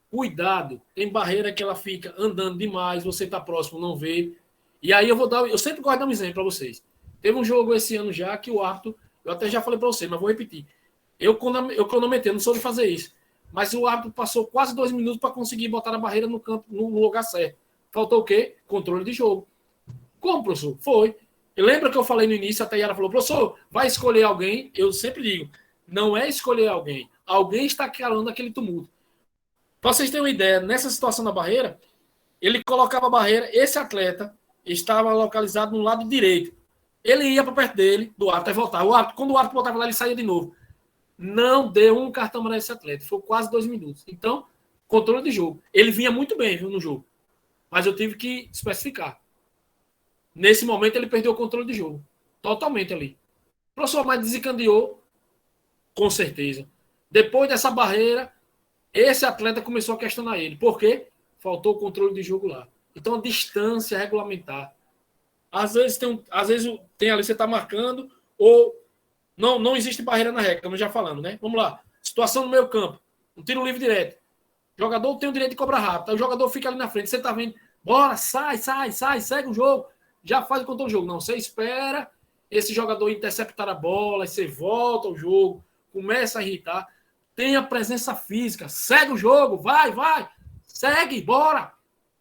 Cuidado, tem barreira que ela fica andando demais, você está próximo, não vê. E aí eu sempre gosto de dar um exemplo para vocês. Teve um jogo esse ano já que o árbitro, eu até já falei para vocês, mas vou repetir. Eu cronometrei, não sou de fazer isso. Mas o árbitro passou quase 2 minutos para conseguir botar a barreira no campo, no lugar certo. Faltou o quê? Controle de jogo. Como, professor? Foi. Lembra que eu falei no início, a Tayara falou, professor, vai escolher alguém? Eu sempre digo, não é escolher alguém. Alguém está calando aquele tumulto. Para vocês terem uma ideia, nessa situação da barreira, ele colocava a barreira, esse atleta estava localizado no lado direito. Ele ia para perto dele, do árbitro, e voltava. Quando o árbitro voltava lá, ele saía de novo. Não deu um cartão amarelo a esse atleta. Foi quase 2 minutos. Então, controle de jogo. Ele vinha muito bem, viu, no jogo. Mas eu tive que especificar. Nesse momento, ele perdeu o controle de jogo. Totalmente ali. O professor, mas desencadeou, com certeza. Depois dessa barreira, esse atleta começou a questionar ele. Por quê? Faltou o controle de jogo lá. Então, a distância regulamentar. Às vezes tem ali, você está marcando, ou não existe barreira na regra, como já falamos, né? Vamos lá. Situação no meio campo. Um tiro livre direto. O jogador tem o direito de cobrar rápido. Aí o jogador fica ali na frente. Você está vendo, bora, sai, segue o jogo. Já faz o controle do jogo. Não, você espera esse jogador interceptar a bola, aí você volta ao jogo, começa a irritar. Tenha presença física. Segue o jogo, vai. Segue, bora.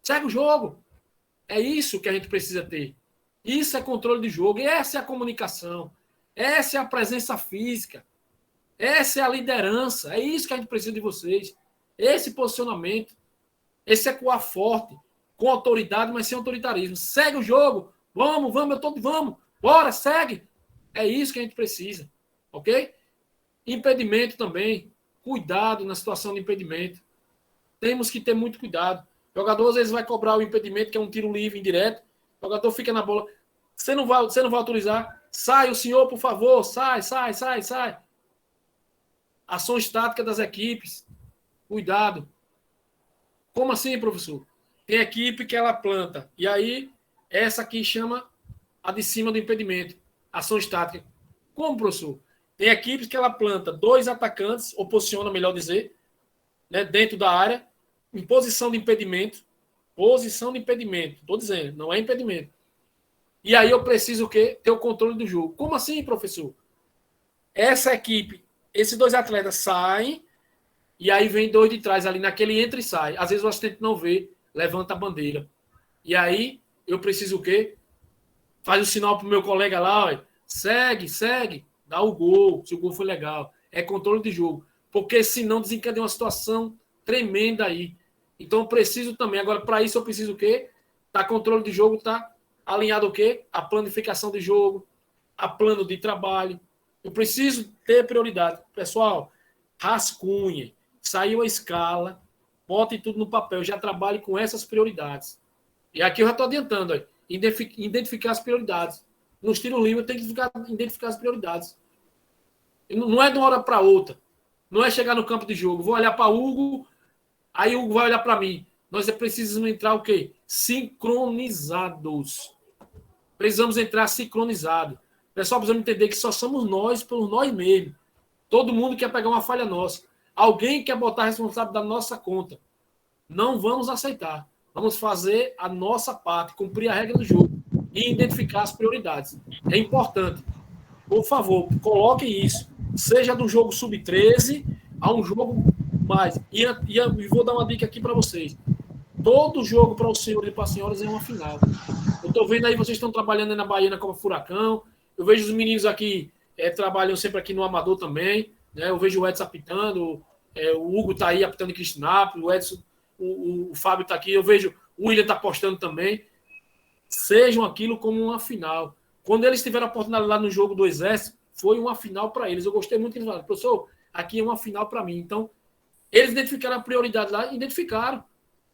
Segue o jogo. É isso que a gente precisa ter. Isso é controle de jogo. Essa é a comunicação. Essa é a presença física. Essa é a liderança. É isso que a gente precisa de vocês. Esse posicionamento. Esse ecoar forte. Com autoridade, mas sem autoritarismo. Segue o jogo. Vamos. Bora, segue. É isso que a gente precisa. Ok? Impedimento também. Cuidado na situação de impedimento. Temos que ter muito cuidado. O jogador às vezes vai cobrar o impedimento, que é um tiro livre indireto. O jogador fica na bola. Você não vai autorizar. Sai, o senhor, por favor. Sai. Ações táticas das equipes. Cuidado. Como assim, professor? Tem equipe que ela planta. E aí, essa aqui chama a de cima do impedimento. Ações táticas. Como, professor? Tem equipes que ela planta 2 atacantes, ou posiciona, melhor dizer, né, dentro da área, em posição de impedimento. Posição de impedimento. Estou dizendo, não é impedimento. E aí eu preciso o quê? Ter o controle do jogo. Como assim, professor? Essa equipe, esses 2 atletas saem, e aí vem 2 de trás ali, naquele entra e sai. Às vezes o assistente não vê, levanta a bandeira. E aí eu preciso o quê? Faz o sinal pro meu colega lá, ó, segue, dá o gol, se o gol foi legal. É controle de jogo. Porque senão desencadeia uma situação tremenda aí. Então eu preciso também. Agora, para isso eu preciso o quê? Tá controle de jogo, tá alinhado o quê? A planificação de jogo, a plano de trabalho. Eu preciso ter prioridade. Pessoal, rascunhe, saiu a escala, bote tudo no papel, já trabalhe com essas prioridades. E aqui eu já estou adiantando, ó, identificar as prioridades. No estilo livre tem que identificar as prioridades. Não é de uma hora para outra. Não é chegar no campo de jogo, vou olhar para Hugo, aí o Hugo vai olhar para mim. Nós precisamos entrar o quê? Sincronizados. Precisamos entrar sincronizados. Pessoal, precisamos entender que só somos nós por nós mesmos. Todo mundo quer pegar uma falha nossa. Alguém quer botar a responsabilidade da nossa conta. Não vamos aceitar. Vamos fazer a nossa parte, cumprir a regra do jogo e identificar as prioridades. É importante. Por favor, coloquem isso. Seja do jogo sub-13 a um jogo mais. E vou dar uma dica aqui para vocês. Todo jogo para os senhores e para as senhoras é uma final. Eu estou vendo aí, vocês estão trabalhando aí na Baiana como Furacão. Eu vejo os meninos aqui, trabalham sempre aqui no Amador também. Né? Eu vejo o Edson apitando, o Hugo está aí apitando em Cristinápolis, o Edson, o Fábio está aqui. Eu vejo o William está apostando também. Sejam aquilo como uma final. Quando eles tiveram a oportunidade lá no jogo do Exército, foi uma final para eles. Eu gostei muito que eles falaram, professor, aqui é uma final para mim. Então, eles identificaram a prioridade lá, identificaram.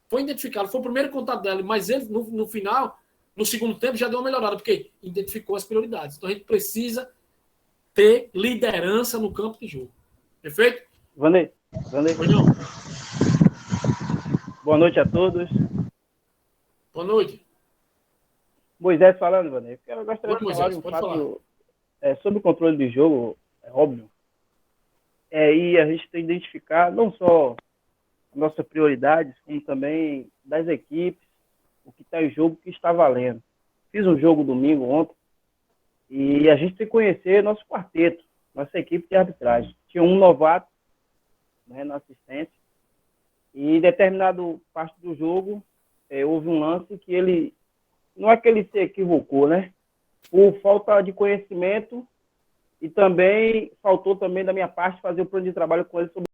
Foi identificado, foi o primeiro contato dela, mas eles, no final, no segundo tempo, já deu uma melhorada, porque identificou as prioridades. Então, a gente precisa ter liderança no campo de jogo. Perfeito? Vanei. Boa noite a todos. Boa noite. Moisés falando, Vanei. Eu gostaria de falar de um fato sobre o controle de jogo, é óbvio. E a gente tem que identificar não só nossas prioridades, como também das equipes, o que está em jogo, o que está valendo. Fiz um jogo domingo ontem, e a gente tem que conhecer nosso quarteto, nossa equipe de arbitragem. Tinha um novato, né, na assistência, e em determinado parte do jogo, houve um lance que ele, não é que ele se equivocou, né? Por falta de conhecimento, e também faltou também da minha parte fazer o plano de trabalho com ele sobre